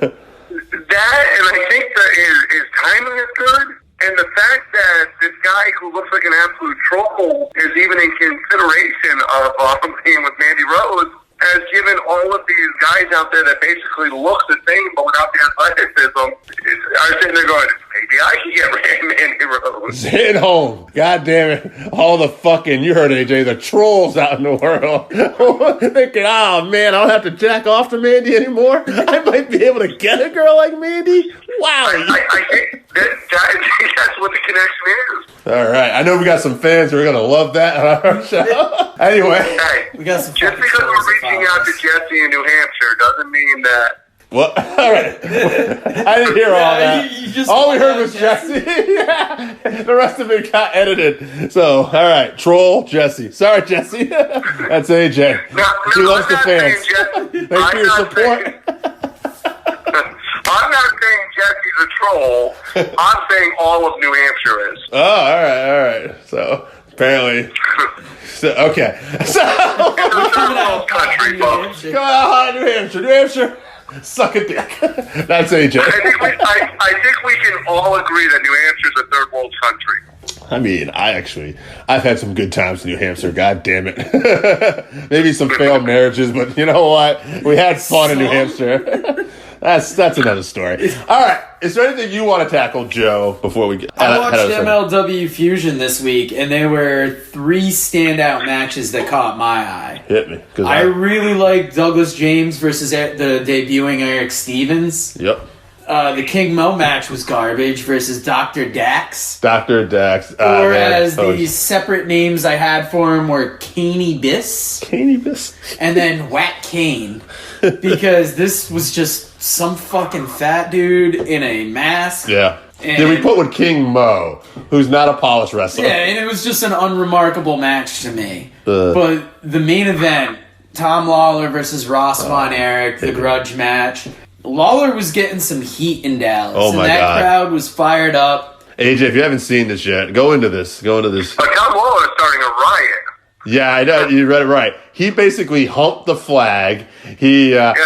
and I think that his timing is good. And the fact that this guy who looks like an absolute troll is even in consideration of being with Mandy Rose has given all of these guys out there that basically look the same but without the athleticism are sitting there going, maybe I can get Mandy Rose. Sitting home. God damn it. All the fucking, you heard AJ, the trolls out in the world. Thinking, oh man, I don't have to jack off to Mandy anymore. I might be able to get a girl like Mandy. Wow. I think that's what the connection is. All right. I know we got some fans who are going to love that on our show. Anyway. Hey, We got some just because we're reaching out to Jesse in New Hampshire doesn't mean that. What? All right. I didn't hear all that. All we heard was Jesse. The rest of it got edited. So, all right. Troll, Jesse. Sorry, Jesse. That's AJ. No, he loves I'm the not fans. saying Jesse. Thanks for your support. I'm not saying Jesse's a troll. I'm saying all of New Hampshire is. Oh, all right. So, apparently. Okay. So, It's a third world country, folks. come on, New Hampshire. New Hampshire, suck a dick. That's AJ. I think we can all agree that New Hampshire's a third world country. I mean, I've had some good times in New Hampshire. God damn it. Maybe some failed marriages, but you know what? We had fun in New Hampshire. That's another story. All right. Is there anything you want to tackle, Joe, before we get... I watched MLW Fusion this week, and there were 3 standout matches that caught my eye. Hit me. I really liked Douglas James versus the debuting Eric Stevens. Yep. The King Mo match was garbage versus Dr. Dax. Dr. Dax. Or as the separate names I had for him were Caney Biss. Caney Biss. And then Whack Kane. Because this was just some fucking fat dude in a mask. Yeah. And then we put with King Mo, who's not a polished wrestler. Yeah, and it was just an unremarkable match to me. But the main event, Tom Lawler versus Ross Von Erich, the grudge match. Lawler was getting some heat in Dallas. Oh my and that crowd was fired up. AJ, if you haven't seen this yet, go into this. Tom Lawler is starting a riot. Yeah, I know. You read it right. He basically humped the flag.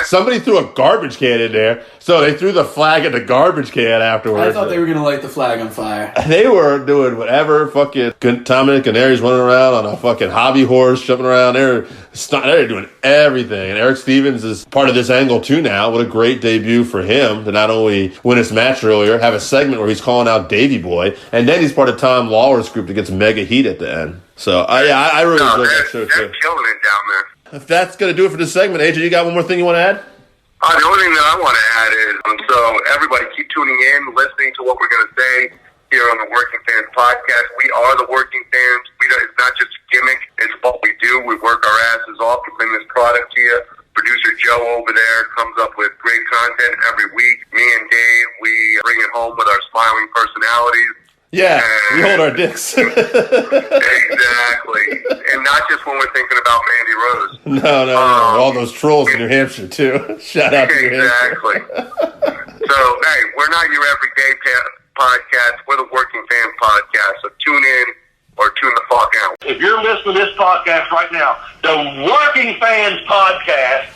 Somebody threw a garbage can in there, so they threw the flag at the garbage can afterwards. I thought they were going to light the flag on fire. They were doing whatever. Fucking Tommy Canary's running around on a fucking hobby horse, jumping around. They're doing everything. And Eric Stevens is part of this angle too now. What a great debut for him to not only win his match earlier, have a segment where he's calling out Davey Boy, and then he's part of Tom Lawler's group that gets mega heat at the end. So, I really enjoyed that show, too. They're killing it down there. If that's going to do it for this segment, AJ, you got one more thing you want to add? The only thing that I want to add is, so everybody keep tuning in, listening to what we're going to say here on the Working Fans Podcast. We are the Working Fans. It's not just a gimmick. It's what we do. We work our asses off to bring this product to you. Producer Joe over there comes up with great content every week. Me and Dave, we bring it home with our smiling personalities. Yeah, we hold our dicks. Exactly. And not just when we're thinking about Mandy Rose. No. All those trolls in New Hampshire, too. Shout out to New Hampshire. Exactly. So, hey, we're not your everyday podcast. We're the Working Fans Podcast. So tune in or tune the fuck out. If you're listening to this podcast right now, the Working Fans Podcast,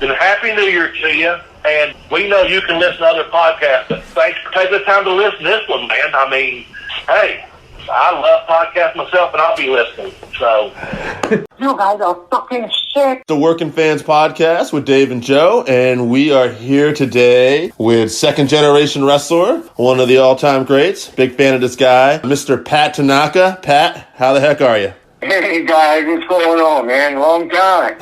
then Happy New Year to you. And we know you can listen to other podcasts, but thanks for taking the time to listen to this one, man. I mean, hey, I love podcasts myself, and I'll be listening. So, You guys are fucking shit. The Working Fans Podcast with Dave and Joe, and we are here today with second-generation wrestler, one of the all-time greats, big fan of this guy, Mr. Pat Tanaka. Pat, how the heck are you? Hey guys, what's going on, man? Long time.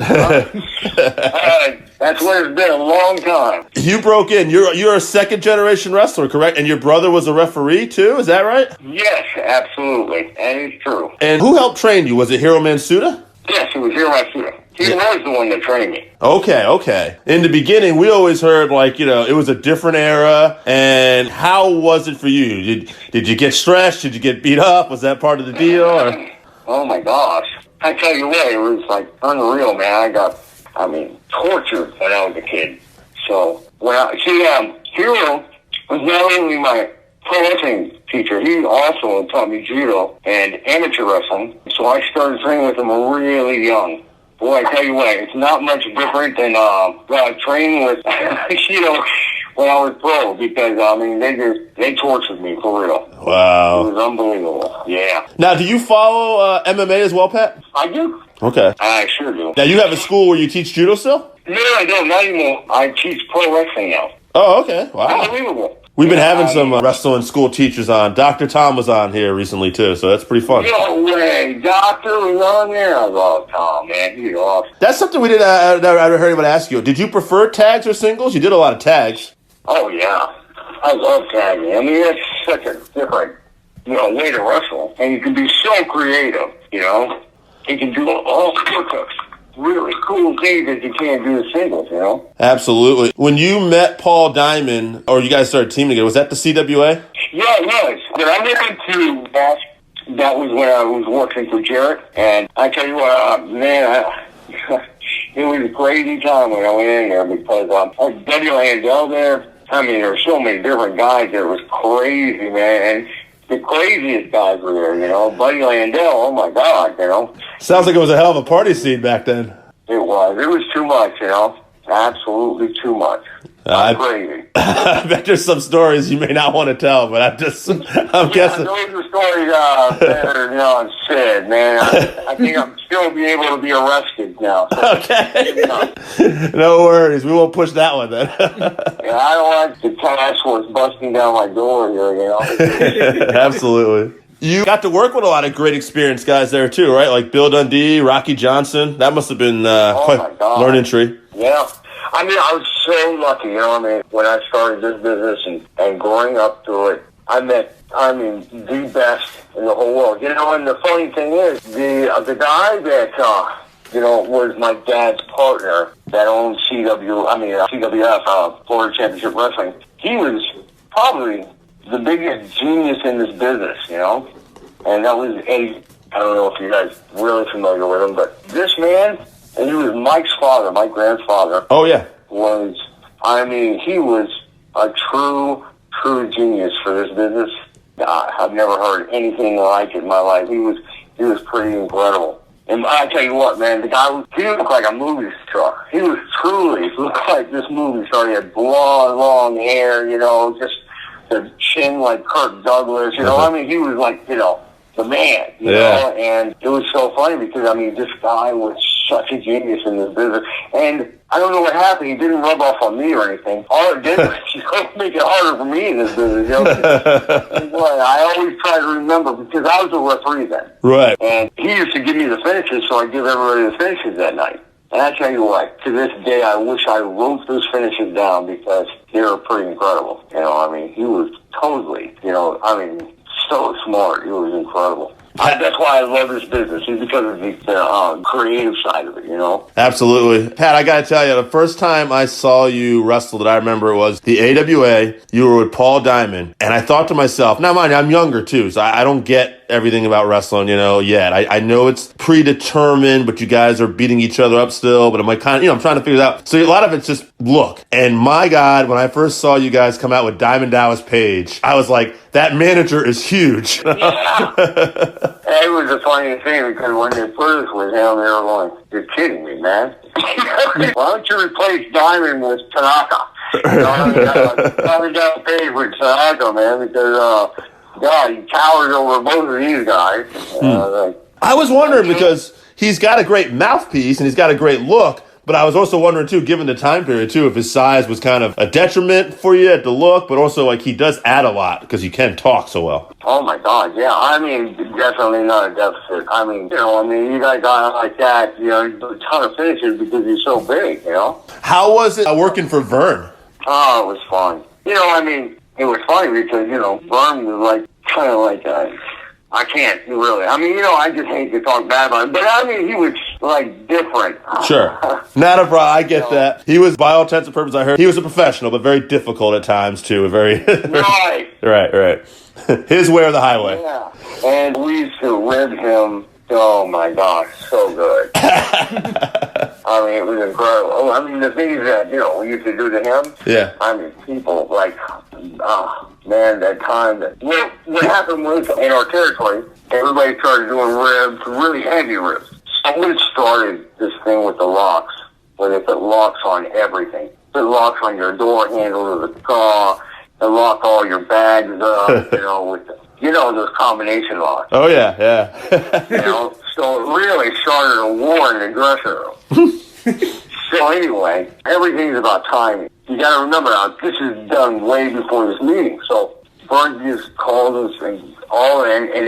That's what it's been, a long time. You broke in. You're a second-generation wrestler, correct? And your brother was a referee, too? Is that right? Yes, absolutely. That is true. And who helped train you? Was it Hiro Mansuda? Yes, it was Hiro Matsuda. He was the one that trained me. Okay. In the beginning, we always heard, it was a different era. And how was it for you? Did you get stressed? Did you get beat up? Was that part of the deal? Or? Oh, my gosh. I tell you what, it was, unreal, man. I got, tortured when I was a kid. So, Hiro was not only my pro wrestling teacher, he also taught me judo and amateur wrestling. So I started training with him really young. Boy, I tell you what, it's not much different than training with, when I was pro, because, they tortured me for real. Wow. It was unbelievable. Yeah. Now, do you follow MMA as well, Pat? I do. Okay. I sure do. Now, you have a school where you teach judo still? No, I don't. Not anymore. I teach pro wrestling now. Oh, okay. Wow. Unbelievable. We've been having some wrestling school teachers on. Dr. Tom was on here recently, too, so that's pretty fun. No way. Doctor was on there. I love Tom, man. He's awesome. That's something we didn't I never heard anyone ask you. Did you prefer tags or singles? You did a lot of tags. Oh, yeah. I love tagging. That's such a different, way to wrestle. And you can be so creative, You can do all sorts of really cool things that you can't do as singles, Absolutely. When you met Paul Diamond, or you guys started teaming together, was that the CWA? Yeah, it was. But I went into that was when I was working for Jarrett. And I tell you what, man, it was a crazy time when I went in there because Buddy Landell there. There were so many different guys there. It was crazy, man. And the craziest guys were there, Buddy Landell, oh my God, Sounds like it was a hell of a party scene back then. It was. It was too much, Absolutely too much. Crazy. I bet there's some stories you may not want to tell, but I'm guessing. Those are stories better than said, man. I think I'm still be able to be arrested now. So, Okay. No worries. We won't push that one then. Yeah, I don't want the task force busting down my door here, Absolutely. You got to work with a lot of great experienced guys there too, right? Like Bill Dundee, Rocky Johnson. That must have been quite a learning tree. Yeah. I mean, I was so lucky, when I started this business and growing up through it, I met, the best in the whole world. And the funny thing is, the guy that, was my dad's partner that owned CWF, Florida Championship Wrestling, he was probably the biggest genius in this business, and that was Eddie. I don't know if you guys are really familiar with him, but this man, and he was Mike's father, my grandfather. Oh, yeah. He was a true genius for this business. I've never heard anything like it in my life. He was pretty incredible. And I tell you what, man, the guy, he looked like a movie star. He looked like this movie star. He had blonde, long hair, just the chin like Kirk Douglas, he was like, the man, you know, and it was so funny because, this guy was such a genius in this business, and I don't know what happened, he didn't rub off on me or anything. All it did was, make it harder for me in this business, I always try to remember, because I was a referee then. Right. And he used to give me the finishes, so I'd give everybody the finishes that night. And I tell you what, to this day, I wish I wrote those finishes down because they were pretty incredible. He was totally, so smart. He was incredible. That's why I love this business, is because of the creative side of it, Absolutely. Pat, I got to tell you, the first time I saw you wrestle that I remember was the AWA. You were with Paul Diamond. And I thought to myself, now mind you, I'm younger too, so I don't get everything about wrestling, yet. I know it's predetermined, but you guys are beating each other up still, but I'm like I'm trying to figure it out. So a lot of it's just look. And my God, when I first saw you guys come out with Diamond Dallas Page, I was like, that manager is huge. Yeah. It was a funny thing because when they put us with him, they were going, "You're kidding me, man. Why don't you replace Diamond with Tanaka?" Diamond Dallas Page with Tanaka, man, because, God, he towers over both of these guys. I was wondering because he's got a great mouthpiece and he's got a great look, but I was also wondering too, given the time period too, if his size was kind of a detriment for you at the look, but also like he does add a lot because he can talk so well. Oh my God, yeah. Definitely not a deficit. You got a guy like that, you do a ton of finishes because he's so big, How was it working for Vern? Oh, it was fun. It was funny because, Vern was like, kind of like, I can't really. I just hate to talk bad about him. But, he was, like, different. Sure. Not a problem. I get that. He was, by all intents and purposes, I heard, he was a professional, but very difficult at times, too. Right. Right. His way or the highway. Yeah. And we used to rib him. Oh, my gosh. So good. It was incredible. The things that, we used to do to him. Yeah. People, like, man, that time. What happened was, in our territory, everybody started doing ribs, really heavy ribs. Someone started this thing with the locks, where they put locks on everything. Put locks on your door handle of the car, they lock all your bags up, with those combination locks. Oh, yeah. So it really started a war in the dressing room. So anyway, everything's about timing. You got to remember now, this is done way before this meeting. So Vern just calls us and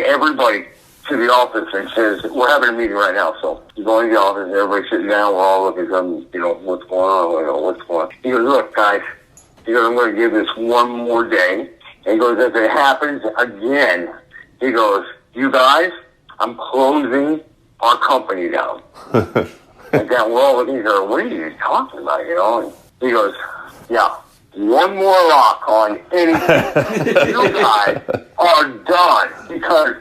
everybody to the office and says, "We're having a meeting right now." So you go into the office, everybody's sitting down, we're all looking at them, what's going on, what's going on. He goes, "Look, guys," I'm going to give this one more day. And he goes, "If it happens again," he goes, "You guys, I'm closing our company down." And then we're all looking at her, "What are you talking about, And he goes, "Yeah, one more lock on anything. You guys are done." Because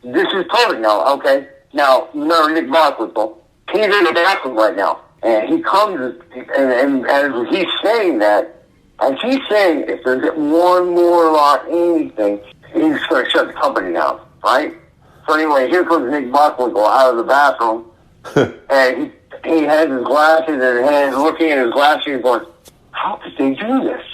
this is perfect now, okay? Now, remember Nick Boswell? He's in the bathroom right now. And he comes, and as he's saying that, and he's saying if there's one more lock, anything, he's going to shut the company down, right? So anyway, here comes Nick Boswell out of the bathroom, and he has his glasses in his hand, looking at his glasses and going, how could they do this?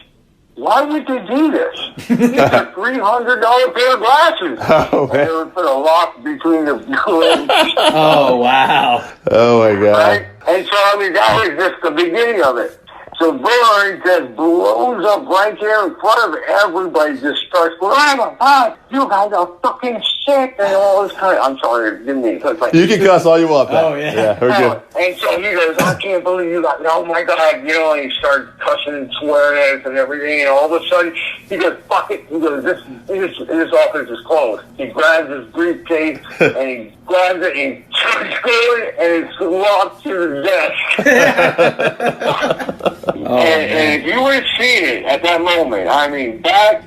Why would they do this? These are $300 pair of glasses. Oh, man. And they would put a lock between the legs. Oh, wow. Oh, my God. Right? And so, I mean, that was just the beginning of it. So Burns just blows up right there in front of everybody, just starts going, oh my God, you guys are fucking sick, and all this kind of, I'm sorry, I didn't mean to cuss like You can cuss all you want, Pat. Oh, yeah. Yeah, we're good. And so he goes, I can't believe you got, oh my God, you know, and he started cussing and swearing at us and everything, and all of a sudden, he goes, fuck it, he goes, this office is closed. He grabs his briefcase, and he grabs it, and he starts going, and it's locked to the desk. And if you would have seen it at that moment, I mean, I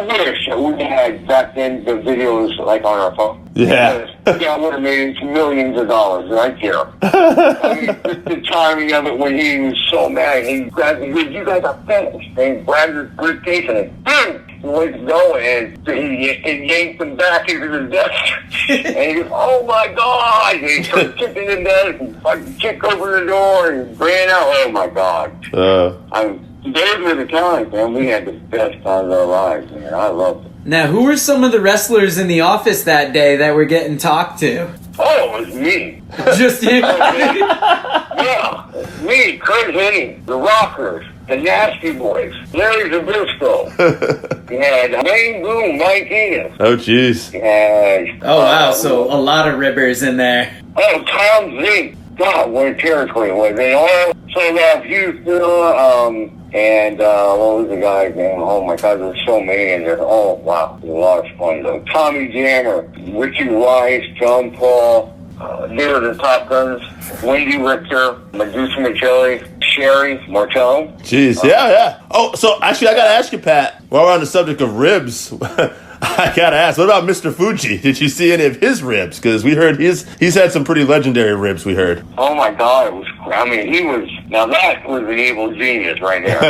wish that we had back then the videos like on our phone. Yeah. That would have made millions of dollars right there. I mean, just the timing of it when he was so mad, he grabbed me, you guys are finished. And he grabbed his briefcase and boom! He went to go and he yanked him back into the desk. And he goes, oh my God! And he started kicking the desk and fucking kicked over the door and ran out. Oh my God. Days with the County, man, we had the best time of our lives, man. I loved it. Now, who were some of the wrestlers in the office that day that were getting talked to? Oh, it was me. Just you? Yeah, me, Kurt Hennig, the Rockers, the Nasty Boys, Larry Zabisco. We had Wayne Boom, Mike Enos. Oh, jeez. Oh, wow, so a lot of ribbers in there. Oh, Tom Zink. God, what a territory it was. They all sold out Houston, and what was the guy's name? Oh my God, there's so many in there. Oh wow, it was a lot of fun though. Tommy Jammer, Richie Rice, John Paul, Near the Top Guns, Wendy Richter, Medusa McKelly, Sherry Martel. Jeez, yeah. Oh, so actually, I gotta ask you, Pat, while we're on the subject of ribs, I gotta ask, what about Mr. Fuji? Did you see any of his ribs? Because we heard he's had some pretty legendary ribs, we heard. Oh my God, now that was an evil genius right there.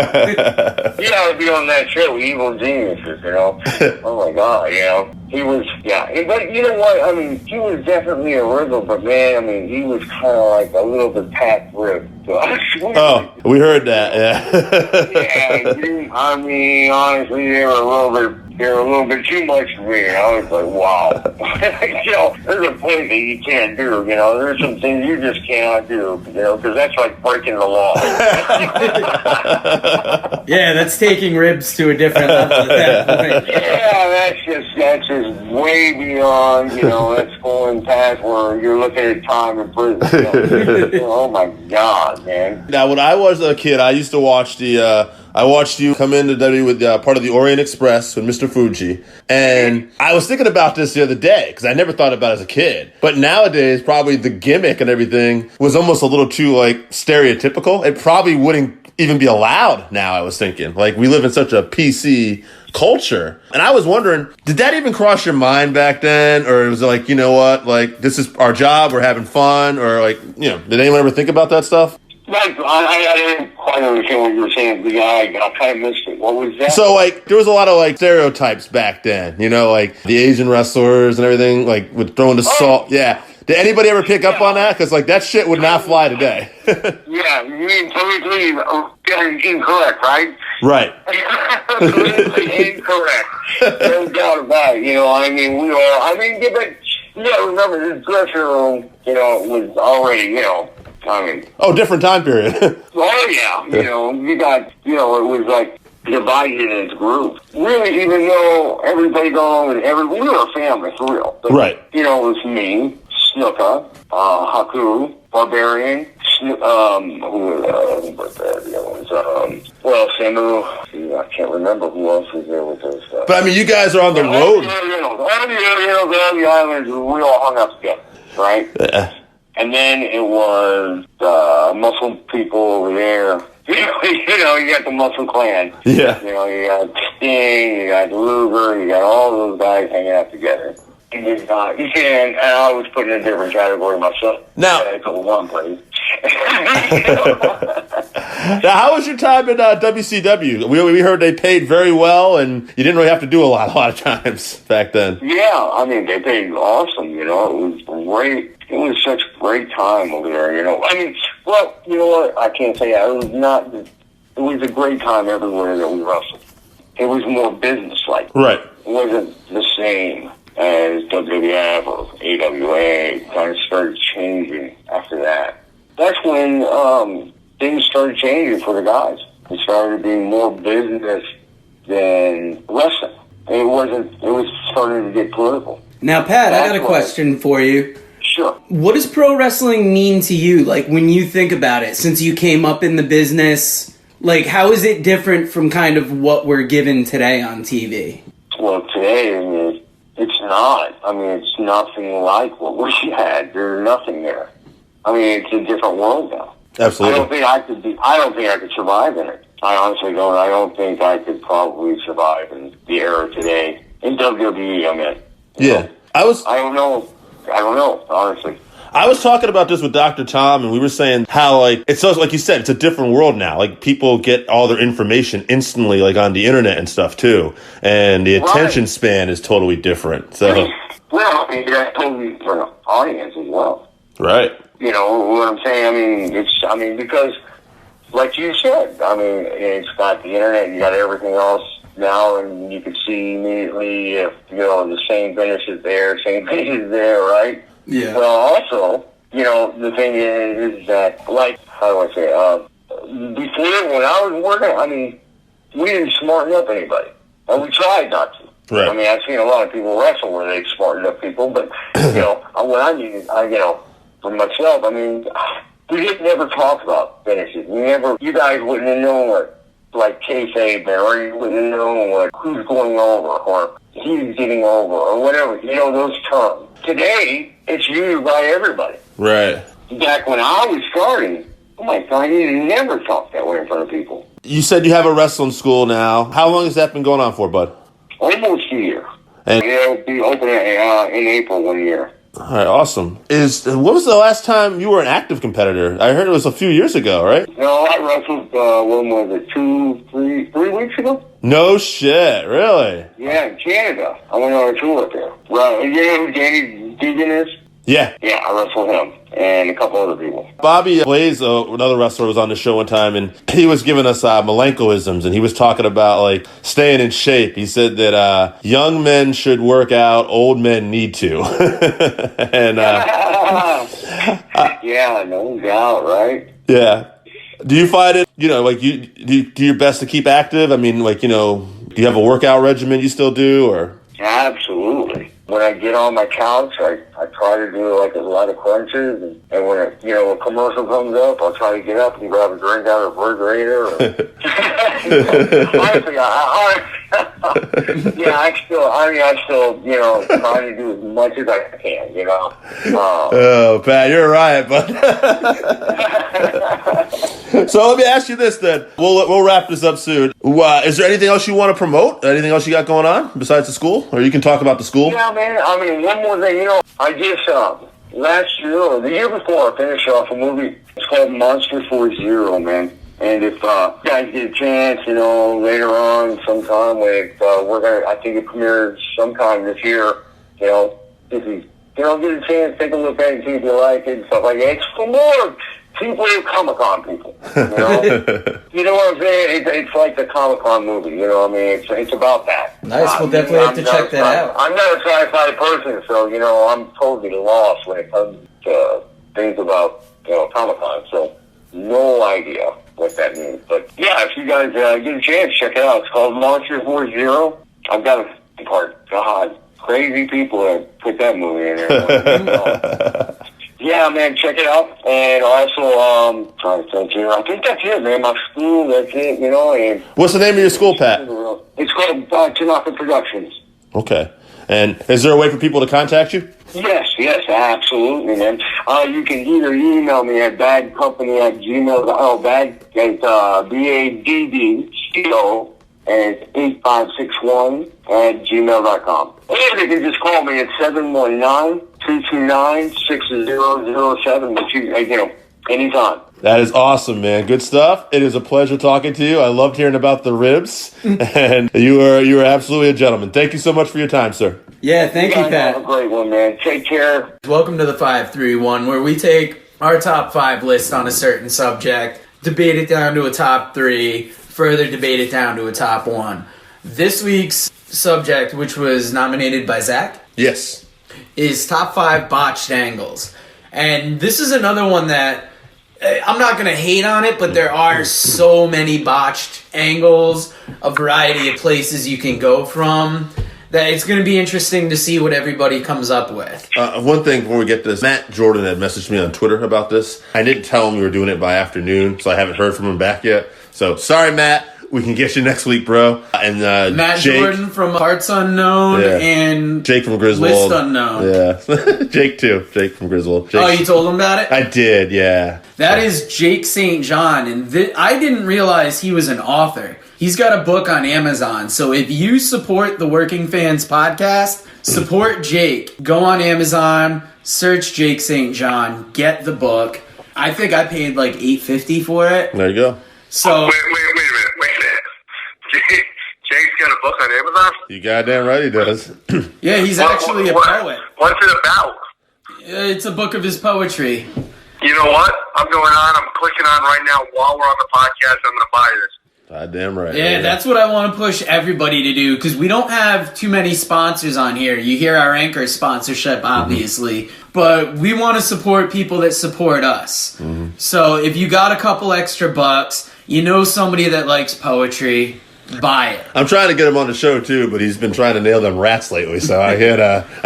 You gotta be on that show, Evil Geniuses, you know. Oh my God, you know. He was, yeah. But you know what, I mean, he was definitely a ribber, but man, I mean, he was kind of like a little bit packed rib. So oh, we heard that, yeah. Yeah, I mean, honestly, they were a little bit too much for me, and I was like, wow. You know, there's a point that you can't do, you know, there's some things you just cannot do, you know, because that's like breaking the law. Yeah, that's taking ribs to a different level at that point. Yeah, that's just way beyond, you know, that's going past where you're looking at time in prison. You know? Oh my God, man. Now, when I was a kid, I used to watch I watched you come into WWE with part of the Orient Express with Mr. Fuji. And I was thinking about this the other day because I never thought about it as a kid. But nowadays, probably the gimmick and everything was almost a little too, like, stereotypical. It probably wouldn't even be allowed now, I was thinking. Like, we live in such a PC culture. And I was wondering, did that even cross your mind back then? Or was it like, you know what, like, this is our job, we're having fun? Or, like, you know, did anyone ever think about that stuff? Like, I didn't quite understand what you were saying. I kind of missed it. What was that? So, like, there was a lot of, like, stereotypes back then. You know, like, the Asian wrestlers and everything, like, with throwing the salt. Yeah. Did anybody ever pick up on that? Because, like, that shit would not fly today. Yeah, you mean politically incorrect, right? Right. Politically incorrect. No doubt about it. You know, I mean, yeah, but you gotta remember, this dressing room, you know, was already, you know, I mean... Oh, different time period. Oh, yeah. You know, it was like divided into groups. Really, even though everybody going on we were a family, for real. But, right. You know, it was me, Snuka, Haku, Barbarian, Samu, I can't remember who else was there with us. But, I mean, you guys are on the road. All the islands, we all hung up together, right? Yeah. And then it was Muslim people over there. You know, you got the Muslim clan. Yeah. You know, you got Sting, you got Luger, you got all those guys hanging out together. And I was put in a different category myself. Now, one place. Now, how was your time in WCW? We heard they paid very well, and you didn't really have to do a lot of times back then. Yeah, I mean, they paid awesome, you know. It was great. It was such a great time over there, you know. I mean, well, you know what? I can't say I was not it was a great time everywhere that we wrestled. It was more business-like. Right. It wasn't the same as WWF or AWA. It kind of started changing after that. That's when things started changing for the guys. It started being more business than wrestling. It was starting to get political. Now, Pat, I got a question for you. Sure. What does pro wrestling mean to you? Like, when you think about it, since you came up in the business, like, how is it different from kind of what we're given today on TV? Well, today, I mean, it's not. I mean, it's nothing like what we had. There's nothing there. I mean, it's a different world now. Absolutely. I don't think I could survive in it. I honestly don't. I don't think I could probably survive in the era today. In WWE, I mean. Yeah. I don't know, honestly. I was talking about this with Dr. Tom, and we were saying how, like, it's also, like you said, it's a different world now. Like, people get all their information instantly, like, on the internet and stuff, too. And the attention span is totally different. So, well, I mean, that's totally different audience as well. right. You know what I'm saying? I mean, because, like you said, I mean, it's got the internet, you got everything else now, and you can see immediately if, you know, the same finish is there, same finish is there, right? Yeah. Well, also, you know, the thing is that, like, how do I say, before, when I was working, I mean, we didn't smarten up anybody. And we tried not to. Right. I mean, I've seen a lot of people wrestle where they smartened up people, but, you know, what I needed, you know, for myself, I mean, we didn't ever talk about finishes. You guys wouldn't have known what, like, kayfabe, or you wouldn't have known what, who's going over, or he's getting over, or whatever, you know, those terms. Today, it's used by everybody. Right. Back when I was starting, oh my God, you never talk that way in front of people. You said you have a wrestling school now. How long has that been going on for, bud? Almost a year. And It'll be open in April 1 year. all right, awesome. What was the last time you were an active competitor? I heard it was a few years ago, right? No, I wrestled, when was it, 3 weeks ago? No shit, really? Yeah, in Canada. I went on a tour up there. Well, you know who Danny Deegan is? Yeah. Yeah, I wrestled him and a couple other people. Bobby Blaze, another wrestler, was on the show one time, and he was giving us Malenkoisms, and he was talking about, like, staying in shape. He said that young men should work out, old men need to. And yeah, no doubt, right? yeah. Do you find it, you know, like, you do your best to keep active? I mean, like, you know, do you have a workout regimen you still do, or? Absolutely. When I get on my couch, I try to do like a lot of crunches, and when a commercial comes up, I'll try to get up and grab a drink out of the refrigerator. Honestly, I still, you know, try to do as much as I can, you know. Oh, Pat, you're right, bud. So let me ask you this then. We'll wrap this up soon. Is there anything else you want to promote? Anything else you got going on besides the school? Or you can talk about the school? Yeah, man. I mean, one more thing. You know, I just, last year or the year before, I finished off a movie. It's called Monster for Zero, man. And if you guys get a chance, you know, later on sometime, I think it premieres sometime this year, you know, if you get a chance, take a look at it, see if you like it and stuff like that. It's for more people who Comic-Con people, you know? You know what I'm saying? It's like the Comic-Con movie, you know what I mean? It's about that. Nice, we'll definitely have to check that out. I'm not a sci-fi person, so, you know, I'm totally lost when it comes to things about, you know, Comic-Con, so no idea what that means. But, yeah, if you guys get a chance, check it out. It's called Monster for Zero. I've got a part. God, crazy people that put that movie in there. Yeah, man, check it out. And also, trying to think here. I think that's it, man. My school, that's it, you know. And what's the name of your school, Pat? It's called Tanaka Productions. Okay. And is there a way for people to contact you? Yes, absolutely, man. You can either email me at badcompany@gmail.com. Bad is BADDCO, and it's 8561 @gmail.com. Or you can just call me at 719-229-6007, but you know, anytime. That is awesome, man. Good stuff. It is a pleasure talking to you. I loved hearing about the ribs, and you are absolutely a gentleman. Thank you so much for your time, sir. Yeah, thank you, Pat. Have a great one, man. Take care. Welcome to the 531, where we take our top 5 list on a certain subject debate it down to a top 3, further debate it down to a top 1. This week's subject, which was nominated by Zach, Yes. is top 5 botched angles. And this is another one that I'm not going to hate on it, but there are so many botched angles, a variety of places you can go from, that it's going to be interesting to see what everybody comes up with. One thing before we get to this, Matt Jordan had messaged me on Twitter about this. I didn't tell him we were doing it by afternoon, so I haven't heard from him back yet. So, sorry, Matt. We can get you next week, bro. And Matt Jake, Jordan from Hearts Unknown and Jake from Griswold. List Unknown. Yeah. Jake, too. Jake from Griswold. Jake. Oh, you told him about it? I did, yeah. That is Jake St. John, and I didn't realize he was an author. He's got a book on Amazon, so if you support the Working Fans podcast, support Jake. Go on Amazon, search Jake St. John, get the book. I think I paid like $8.50 for it. There you go. So Wait a minute. Jake's got a book on Amazon? You goddamn right he does. yeah, he's actually a poet. What's it about? It's a book of his poetry. You know what? I'm clicking on right now while we're on the podcast. I'm going to buy this. Goddamn right. Yeah, that's what I want to push everybody to do, because we don't have too many sponsors on here. You hear our Anchor sponsorship, obviously, but we want to support people that support us. So if you got a couple extra bucks, you know somebody that likes poetry, buy it. I'm trying to get him on the show, too, but he's been trying to nail them rats lately, so I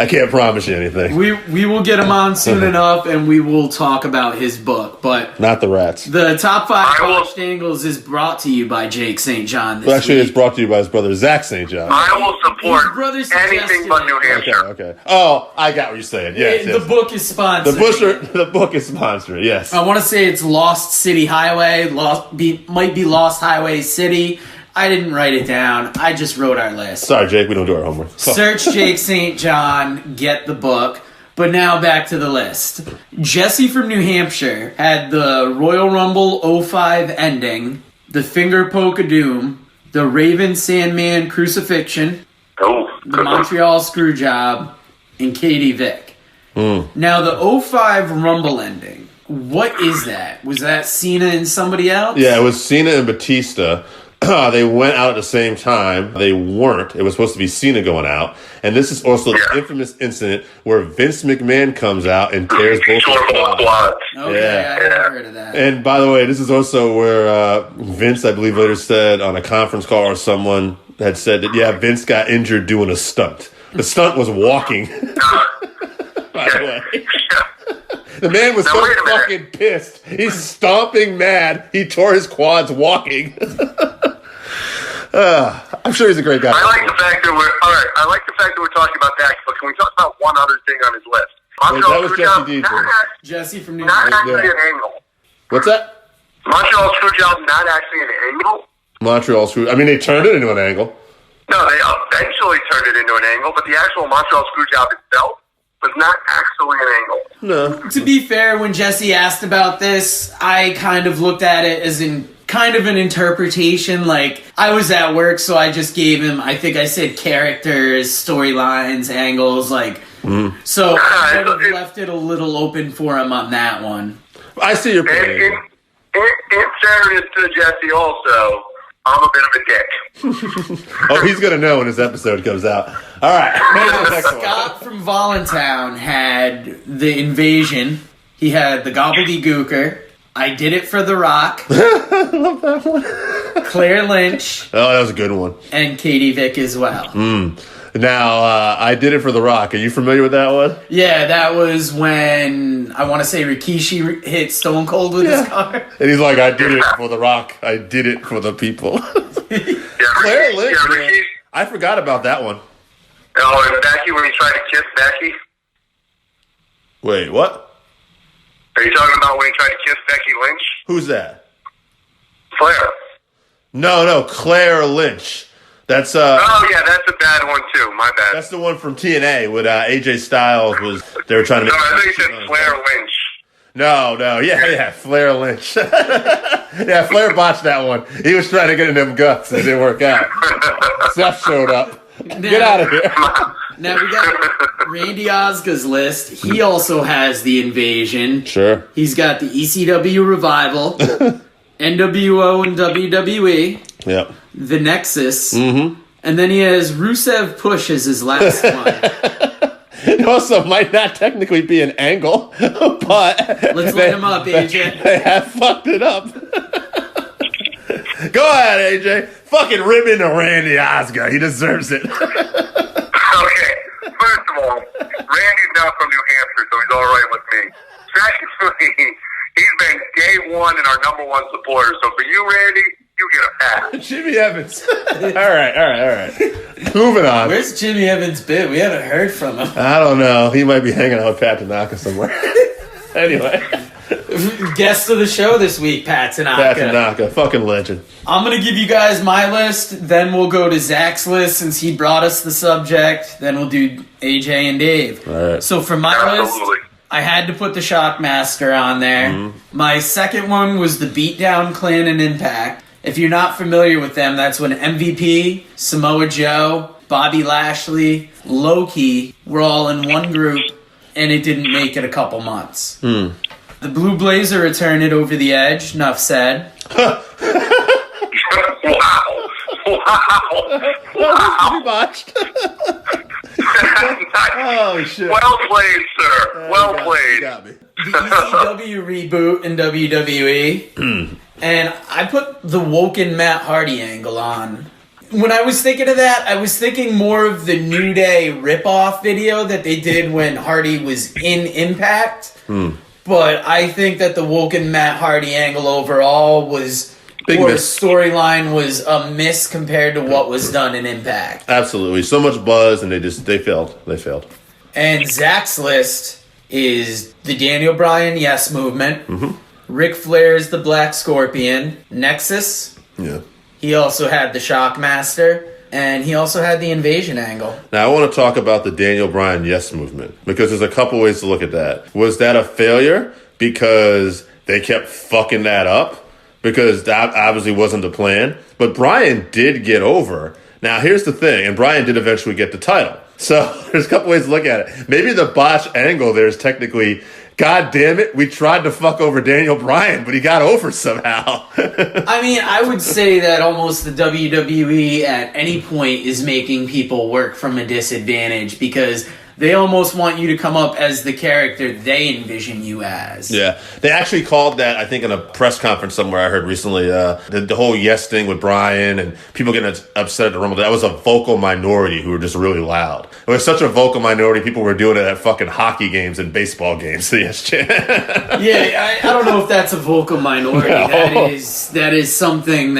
can't promise you anything. We will get him on soon enough, and we will talk about his book, but Not the rats. the top 5 botched angles is brought to you by Jake St. John this Well, actually, week. it's brought to you by his brother, Zach St. John. I will support His brother anything suggested but it. New Hampshire. Okay. Oh, I got what you're saying. Yes, The book is sponsored. The book is sponsored, yes. I want to say it's Lost City Highway. Might be Lost Highway City. I didn't write it down. I just wrote our list. Sorry, Jake, we don't do our homework. Search Jake St. John, get the book. But now back to the list. Jesse from New Hampshire had the Royal Rumble 05 ending, the Finger Poke of Doom, the Raven Sandman Crucifixion, Oh, the Montreal Screwjob, and Katie Vick. Now the 05 Rumble ending, what is that? Was that Cena and somebody else? Yeah, it was Cena and Batista. They went out at the same time. They weren't. It was supposed to be Cena going out. And this is also the infamous incident where Vince McMahon comes out and tears both quads. Okay, Yeah. I haven't heard of that. And by the way, this is also where Vince, I believe, later said on a conference call, or someone had said that, yeah, Vince got injured doing a stunt. The stunt was walking, by the way. The man was Now, so wait a minute. fucking pissed. He's stomping mad. He tore his quads walking. I'm sure he's a great guy. I like the fact that we're talking about that, but can we talk about one other thing on his list? Wait, that was Jesse DJ. Jesse from New Not Hampshire. actually an angle. What's that? Montreal Screwjob, not actually an angle. Montreal screw. I mean, they turned it into an angle. No, they eventually turned it into an angle, but the actual Montreal Screwjob itself was not actually an angle. No. To be fair, when Jesse asked about this, I kind of looked at it as kind of an interpretation. Like, I was at work, so I just gave him, I think I said characters, storylines, angles, like, so I would have left it a little open for him on that one. I see your point. In fairness to Jesse also, I'm a bit of a dick. Oh, he's going to know when this episode comes out. All right. Next one. Scott from Voluntown had the Invasion. He had the Gobbledygooker. I Did It for The Rock. I love that one. Claire Lynch. Oh, that was a good one. And Katie Vick as well. Now, I Did It for The Rock. Are you familiar with that one? Yeah, that was when, I want to say, Rikishi hit Stone Cold with his car. And he's like, I did it for The Rock. I did it for the people. Claire Lynch, man. Ricky. I forgot about that one. Oh, and Becky, when he tried to kiss Becky? Wait, what? Are you talking about when he tried to kiss Becky Lynch? Who's that? Claire. No, Claire Lynch. That's Oh, yeah, that's a bad one, too. My bad. that's the one from TNA with AJ Styles was they were trying to make. No, I think you said Flair Lynch. No, yeah, Flair Lynch. Yeah, Flair botched that one. He was trying to get in them guts and it didn't work out. Seth showed up. Get out of here. Now we got Randy Osga's list. He also has the Invasion. Sure. He's got the ECW Revival, NWO and WWE, Yep. the Nexus, Mm-hmm. and then he has Rusev Push as his last one. It also might not technically be an angle, but Let's light him up, AJ. They have fucked it up. Go ahead, AJ. Fucking rip into Randy Oscar. He deserves it. Okay, first of all, Randy's not from New Hampshire, so he's all right with me. Secondly, he's been day one and our number one supporter. So for you, Randy, you get a pass. Jimmy Evans. All right. Moving on. Where's Jimmy Evans been? We haven't heard from him. I don't know. He might be hanging out with Pat Tanaka somewhere. Anyway. Guest of the show this week, Pat Tanaka. Pat Tanaka. Fucking legend. I'm going to give you guys my list, then we'll go to Zach's list since he brought us the subject, then we'll do AJ and Dave. All right. So for my Absolutely. list, I had to put the Shockmaster on there. Mm-hmm. My second one was the Beatdown Clan and Impact. If you're not familiar with them, that's when MVP, Samoa Joe, Bobby Lashley, Loki were all in one group, and it didn't make it a couple months. The Blue Blazer returned it over the edge, enough said. Wow. You botched. Oh, shit. Well played, sir. Well played. You got me. The ECW reboot in WWE. And I put the Woken Matt Hardy angle on. When I was thinking of that, I was thinking more of the New Day ripoff video that they did when Hardy was in Impact. But I think that the Woken Matt Hardy angle overall was... Big or miss. storyline was a miss compared to what was done in Impact. Absolutely. So much buzz, and they failed. They failed. And Zach's list is the Daniel Bryan Yes Movement, Ric Flair's The Black Scorpion, Nexus. Yeah. He also had the Shockmaster, and he also had the Invasion angle. Now, I want to talk about the Daniel Bryan Yes Movement, because there's a couple ways to look at that. Was that a failure because they kept fucking that up? Because that obviously wasn't the plan. But Bryan did get over. Now, here's the thing, and Bryan did eventually get the title. So there's a couple ways to look at it. Maybe the botch angle there is technically, God damn it, we tried to fuck over Daniel Bryan, but he got over somehow. I mean, I would say that almost the WWE at any point is making people work from a disadvantage because they almost want you to come up as the character they envision you as. Yeah. They actually called that, I think, in a press conference somewhere I heard recently, the whole yes thing with Bryan and people getting upset at the Rumble. That was a vocal minority who were just really loud. It was such a vocal minority, people were doing it at fucking hockey games and baseball games. So yes, Yeah, I don't know if that's a vocal minority. No. That is something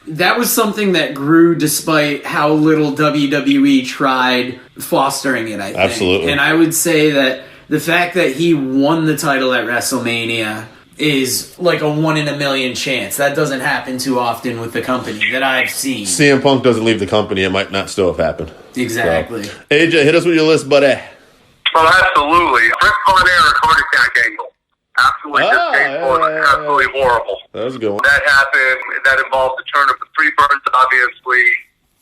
that was something that grew despite how little WWE tried fostering it, I think. Absolutely. And I would say that the fact that he won the title at WrestleMania is like a 1 in a million chance. That doesn't happen too often with the company that I've seen. CM Punk doesn't leave the company, it might not still have happened. Exactly. So, AJ, hit us with your list, buddy. Well, absolutely. Chris Von Erich heart attack angle. Absolutely distasteful and absolutely horrible. That was a good one. That happened. That involved the turn of the three birds, obviously,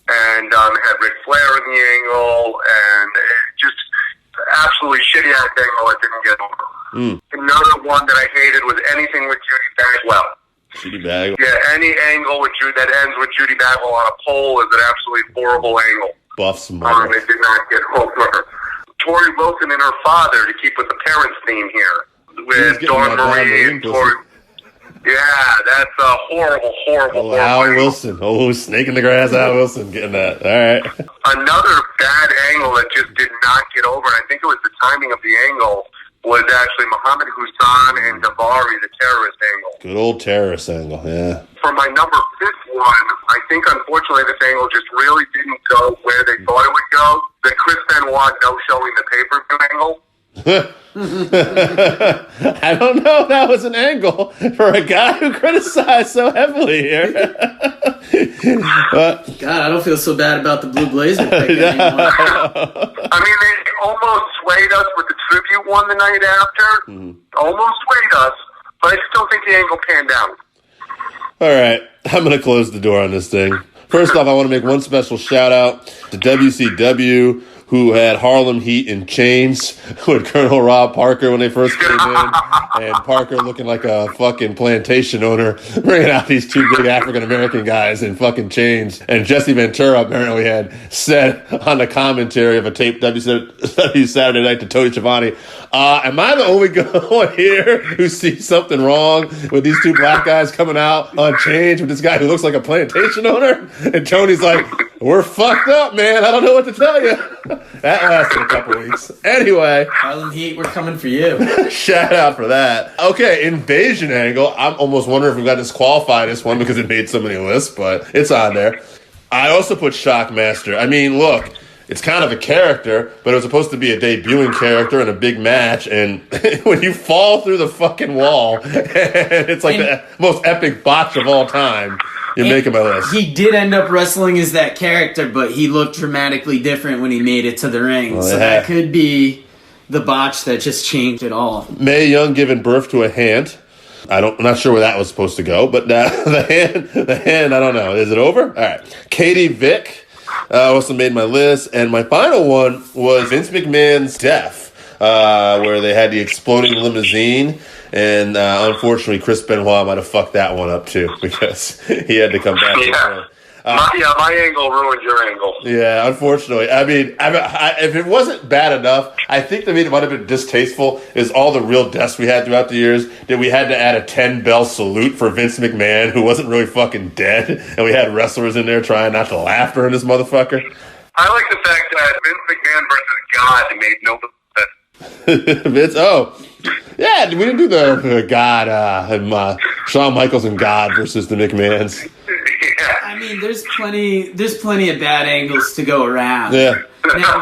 and had Ric Flair in the angle, and just absolutely shitty ass angle that didn't get over. Another one that I hated was anything with Judy Bagwell. Judy Bagwell. Yeah, any angle with that ends with Judy Bagwell on a pole is an absolutely horrible angle. Buff Smart. It did not get over. Tori Wilson and her father, to keep with the parents theme here, with Dawn Marie and Tori. Yeah, that's a horrible Al angle. Wilson. Oh, snake in the grass, Al Wilson getting that. All right. Another bad angle that just did not get over, and I think it was the timing of the angle, was actually Muhammad Hassan and Davari, the terrorist angle. Good old terrorist angle, yeah. For my number 5th one, I think unfortunately this angle just really didn't go where they thought it would go. The Chris Benoit no-showing the pay-per-view angle. I don't know if that was an angle for a guy who criticized so heavily here. God, I don't feel so bad about the Blue Blazer pick anymore. I mean, they almost swayed us with the tribute one the night after. Almost swayed us, but I still think the angle panned out. All right, I'm going to close the door on this thing. First off, I want to make one special shout out to WCW, who had Harlem Heat in chains with Colonel Rob Parker when they first came in, and Parker looking like a fucking plantation owner, bringing out these two big African-American guys in fucking chains. And Jesse Ventura apparently had said on the commentary of a tape W Saturday Night to Tony Schiavone, am I the only one here who sees something wrong with these two black guys coming out on chains with this guy who looks like a plantation owner? And Tony's like, we're fucked up, man. I don't know what to tell you. That lasted a couple weeks. Anyway. Harlem Heat, we're coming for you. Shout out for that. Okay, invasion angle. I'm almost wondering if we got to disqualify this one because it made so many lists, but it's on there. I also put Shockmaster. I mean, look, it's kind of a character, but it was supposed to be a debuting character in a big match, and when you fall through the fucking wall, and it's like the most epic botch of all time, you're making my list. He did end up wrestling as that character, but he looked dramatically different when he made it to the ring. Well, so that could be the botch that just changed it all. Mae Young giving birth to a hand. I'm not sure where that was supposed to go, but the hand, I don't know. Is it over? All right. Katie Vick also made my list, and my final one was Vince McMahon's death, where they had the exploding limousine. And unfortunately, Chris Benoit might have fucked that one up too because he had to come back. My angle ruined your angle. Yeah, unfortunately. I mean, if it wasn't bad enough, I think the it might have been distasteful is all the real deaths we had throughout the years that we had to add a 10-bell salute for Vince McMahon, who wasn't really fucking dead, and we had wrestlers in there trying not to laugh during this motherfucker. I like the fact that Vince McMahon versus God made no sense. Vince, yeah, we didn't do the God, Shawn Michaels and God versus the McMahons. Yeah. I mean, there's plenty of bad angles to go around. Yeah. Now,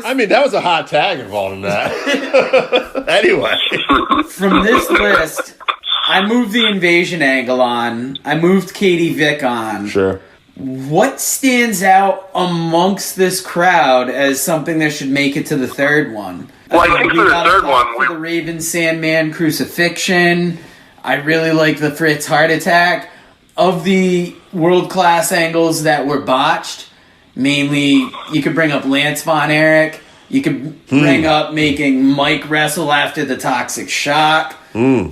I mean, that was a hot tag involved in that. Anyway. From this list, I moved the invasion angle on. I moved Katie Vick on. Sure. What stands out amongst this crowd as something that should make it to the third one? Well, I think for the third one, the Raven Sandman crucifixion. I really like the Fritz heart attack. Of the world-class angles that were botched, mainly you could bring up Lance Von Erich. You could bring up making Mike wrestle after the Toxic Shock. The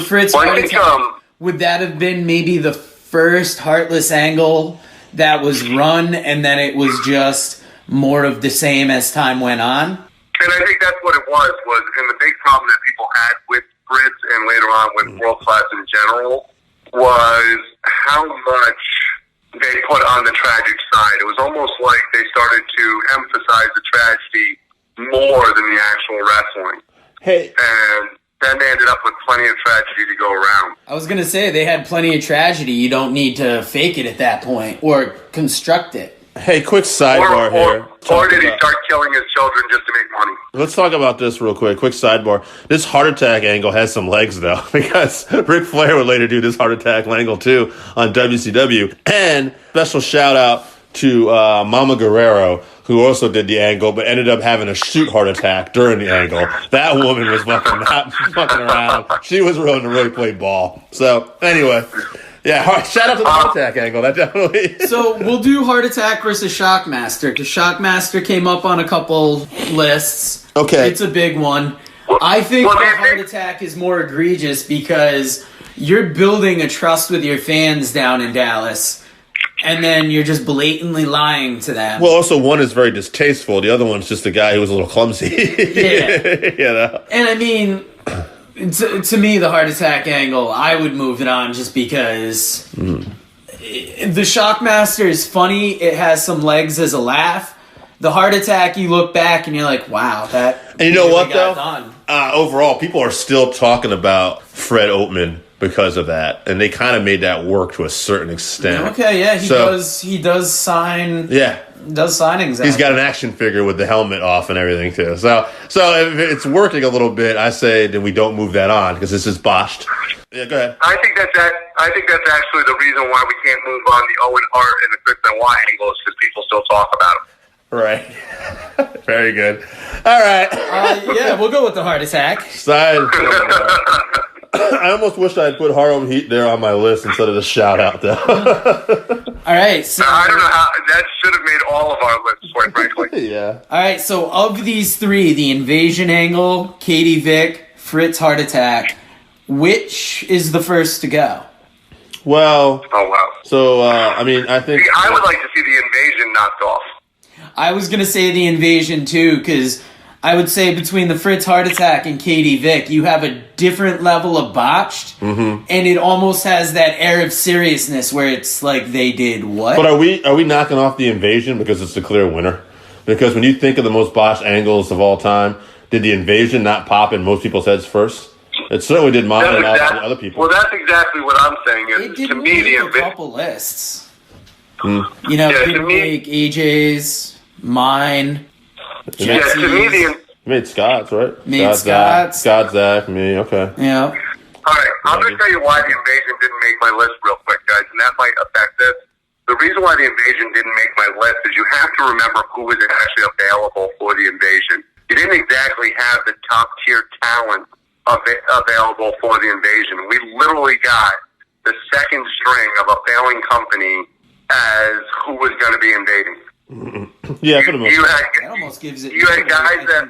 Fritz heart attack, would that have been maybe the first Heartless angle that was run, and then it was just more of the same as time went on? And I think that's what it was, and the big problem that people had with Fritz and later on with World Class in general was how much they put on the tragic side. It was almost like they started to emphasize the tragedy more than the actual wrestling. Hey. And then they ended up with plenty of tragedy to go around. I was going to say, they had plenty of tragedy. You don't need to fake it at that point or construct it. Hey, quick sidebar here. Or did he start killing his children just to make money? Let's talk about this real quick. Quick sidebar. This heart attack angle has some legs, though, because Ric Flair would later do this heart attack angle, too, on WCW. And special shout-out to Mama Guerrero, who also did the angle, but ended up having a shoot heart attack during the angle. That woman was not fucking around. She was willing to really play ball. So, anyway... Yeah, shout out to the heart attack angle. That definitely. So we'll do heart attack versus Shockmaster, because Shockmaster came up on a couple lists. Okay, it's a big one. I think the heart attack is more egregious because you're building a trust with your fans down in Dallas, and then you're just blatantly lying to them. Well, also one is very distasteful. The other one's just a guy who was a little clumsy. Yeah, you know. And I mean. To me, the heart attack angle, I would move it on just because the Shockmaster is funny. It has some legs as a laugh. The heart attack, you look back and you're like, wow, that. And you know what, though? Overall, people are still talking about Fred Oatman because of that, and they kind of made that work to a certain extent. Okay, yeah, he does sign. Yeah. Does signings. He's got an action figure with the helmet off and everything too. So if it's working a little bit, I say then we don't move that on because this is botched. Yeah, go ahead. I think that's actually the reason why we can't move on the Owen Hart and the Chris Benoit angle is because people still talk about him. Right. Very good. All right. Yeah, we'll go with the heart attack. I almost wish I had put Harlem Heat there on my list instead of the shout out though. All right, so I don't know how that should have made all of our lists, quite frankly. Yeah. all right, so of these three, the Invasion angle, Katie Vick, Fritz Heart Attack, which is the first to go? Well, Oh wow. so I mean, I think See, I would like to see the Invasion knocked off. I was gonna say the Invasion too, because I would say between the Fritz Heart Attack and Katie Vick, you have a different level of botched, and it almost has that air of seriousness where it's like they did what? But are we knocking off the Invasion because it's the clear winner? Because when you think of the most botched angles of all time, did the Invasion not pop in most people's heads first? It certainly did mine and other people. Well, that's exactly what I'm saying. It Is did to me the make a Invasion. couple lists. Hmm. You know, Yeah, Big to me- Big, AJ's, mine, Yeah, Jesse's. to me the. You made Scott's, right? Made Scott's. Scott, Zach, me, okay. Yeah. All right, I'm going to tell you why the Invasion didn't make my list real quick, guys, and that might affect this. The reason why the Invasion didn't make my list is you have to remember who was actually available for the Invasion. You didn't exactly have the top-tier talent available for the Invasion. We literally got the second string of a failing company as who was going to be invading. Yeah, for the most You part. had, That almost gives it. you had guys that,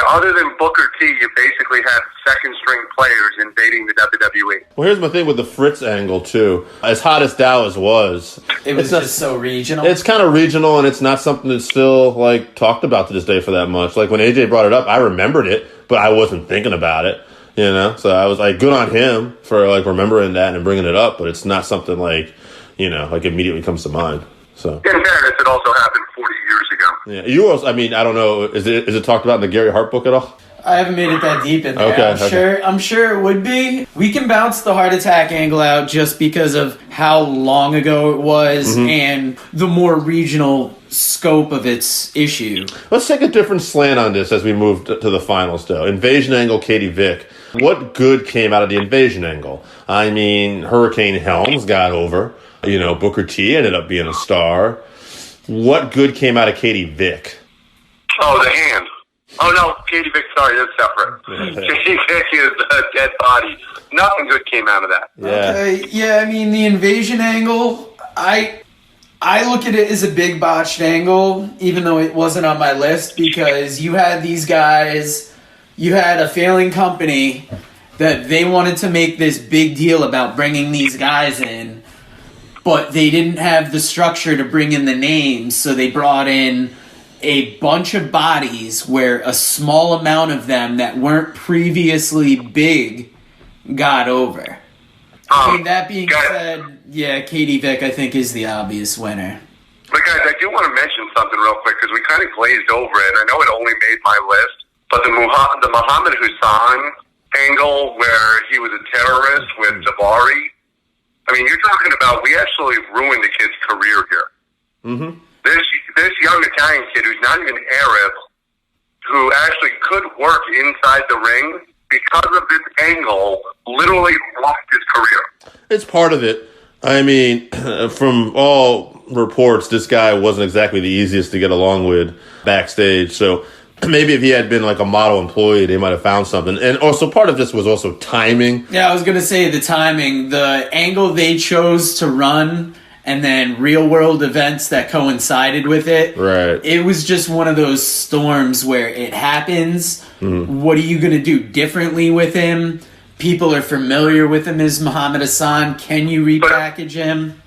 other than Booker T, you basically had second-string players invading the WWE. Well, here's my thing with the Fritz angle, too. As hot as Dallas was, It was it's not- just so regional. it's kind of regional, and it's not something that's still, like, talked about to this day for that much. Like, when AJ brought it up, I remembered it, but I wasn't thinking about it, you know? So I was, like, good on him for, like, remembering that and bringing it up, but it's not something, like, you know, like, immediately comes to mind. So, In fairness, it also happened 40 years ago. yeah. You also, I mean, I don't know, is it talked about in the Gary Hart book at all? I haven't made it that deep in there. Okay, I'm sure it would be. We can bounce the heart attack angle out just because of how long ago it was and the more regional scope of its issue. Let's take a different slant on this as we move to the finals, though. Invasion angle, Katie Vick. What good came out of the Invasion angle? I mean, Hurricane Helms got over. You know, Booker T ended up being a star. What good came out of Katie Vick? Oh, the hand. Oh, no, Katie Vick, sorry, that's separate. Katie Vick is a dead body. Nothing good came out of that. Yeah. Yeah, I mean, the invasion angle, I look at it as a big botched angle, even though it wasn't on my list, because you had these guys, you had a failing company that they wanted to make this big deal about bringing these guys in, but they didn't have the structure to bring in the names, so they brought in a bunch of bodies where a small amount of them that weren't previously big got over. I mean, that being said, yeah, Katie Vick, I think, is the obvious winner. But guys, I do want to mention something real quick because we kind of glazed over it. I know it only made my list, but the Muhammad Hassan angle where he was a terrorist with Davari, I mean, you're talking about we actually ruined the kid's career here. Mm-hmm. This young Italian kid who's not even Arab, who actually could work inside the ring, because of this angle, literally lost his career. It's part of it. I mean, from all reports, this guy wasn't exactly the easiest to get along with backstage. So maybe if he had been like a model employee, they might have found something. And also part of this was also timing. Yeah, I was going to say the timing. The angle they chose to run and then real world events that coincided with it. Right. It was just one of those storms where it happens. Mm-hmm. What are you going to do differently with him? People are familiar with him as Muhammad Hassan. Can you repackage him?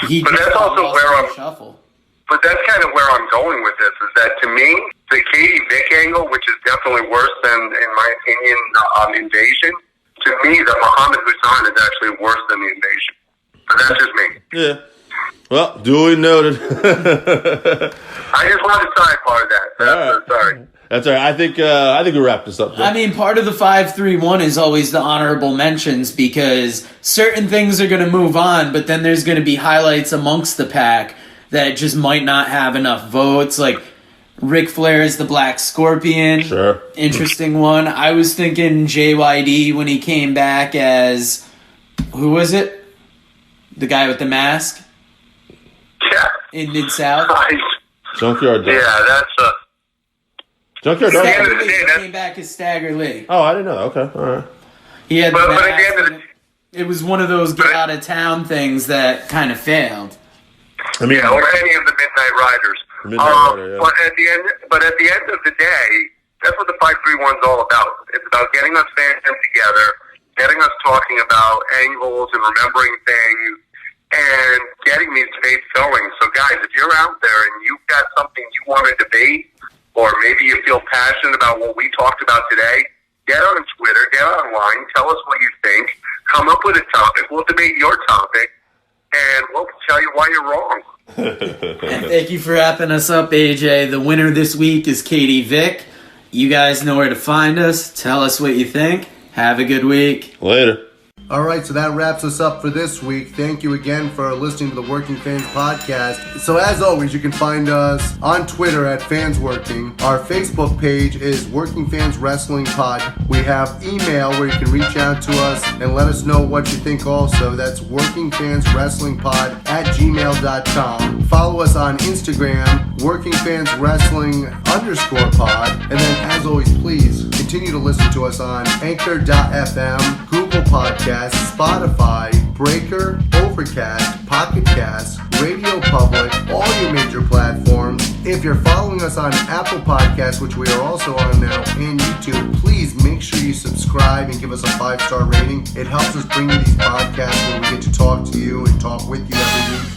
He But that's also lost where in the I'm- shuffle. But that's kind of where I'm going with this, is that to me, the Katie Vick angle, which is definitely worse than, in my opinion, Invasion, to me, the Muhammad Hassan is actually worse than the Invasion. But that's just me. Yeah. Well, duly noted. I just wanted to sidebar that. All right. Sorry. That's all right. I think we wrapped this up. I mean, part of the 5-3-1 is always the honorable mentions because certain things are going to move on, but then there's going to be highlights amongst the pack that just might not have enough votes. Like Ric Flair is the Black Scorpion. Sure. Interesting one. I was thinking JYD when he came back as, who was it? The guy with the mask Yeah. in Mid-South. Nice. Junkyard Dog. Yeah, that's Junkyard Dog. end of Stagger the Lee. day, He that's- came back as Stagger Lee. Oh, I didn't know. Okay. All right. He had But the at the end of mask, it was one of those get out of town things that kind of failed. I mean, or any of the Midnight Riders. Yeah. But at the end of the day, that's what the 531's all about. It's about getting us fans together, getting us talking about angles and remembering things, and getting these debates going. So, guys, if you're out there and you've got something you want to debate, or maybe you feel passionate about what we talked about today, get on Twitter, get online, tell us what you think, come up with a topic, we'll debate your topic, and we'll tell you why you're wrong. And thank you for wrapping us up, AJ. The winner this week is Katie Vick. You guys know where to find us. Tell us what you think. Have a good week. Later. All right, so that wraps us up for this week. Thank you again for listening to the Working Fans Podcast. So as always, you can find us on Twitter at FansWorking. Our Facebook page is Working Fans Wrestling Pod. We have email where you can reach out to us and let us know what you think also. That's workingfanswrestlingpod@gmail.com. Follow us on Instagram, workingfanswrestling_pod. And then as always, please continue to listen to us on Anchor.fm, Google Podcasts, Spotify, Breaker, Overcast, Pocket Cast, Radio Public, all your major platforms. If you're following us on Apple Podcasts, which we are also on now, and YouTube, please make sure you subscribe and give us a 5-star rating. It helps us bring you these podcasts where we get to talk to you and talk with you every week.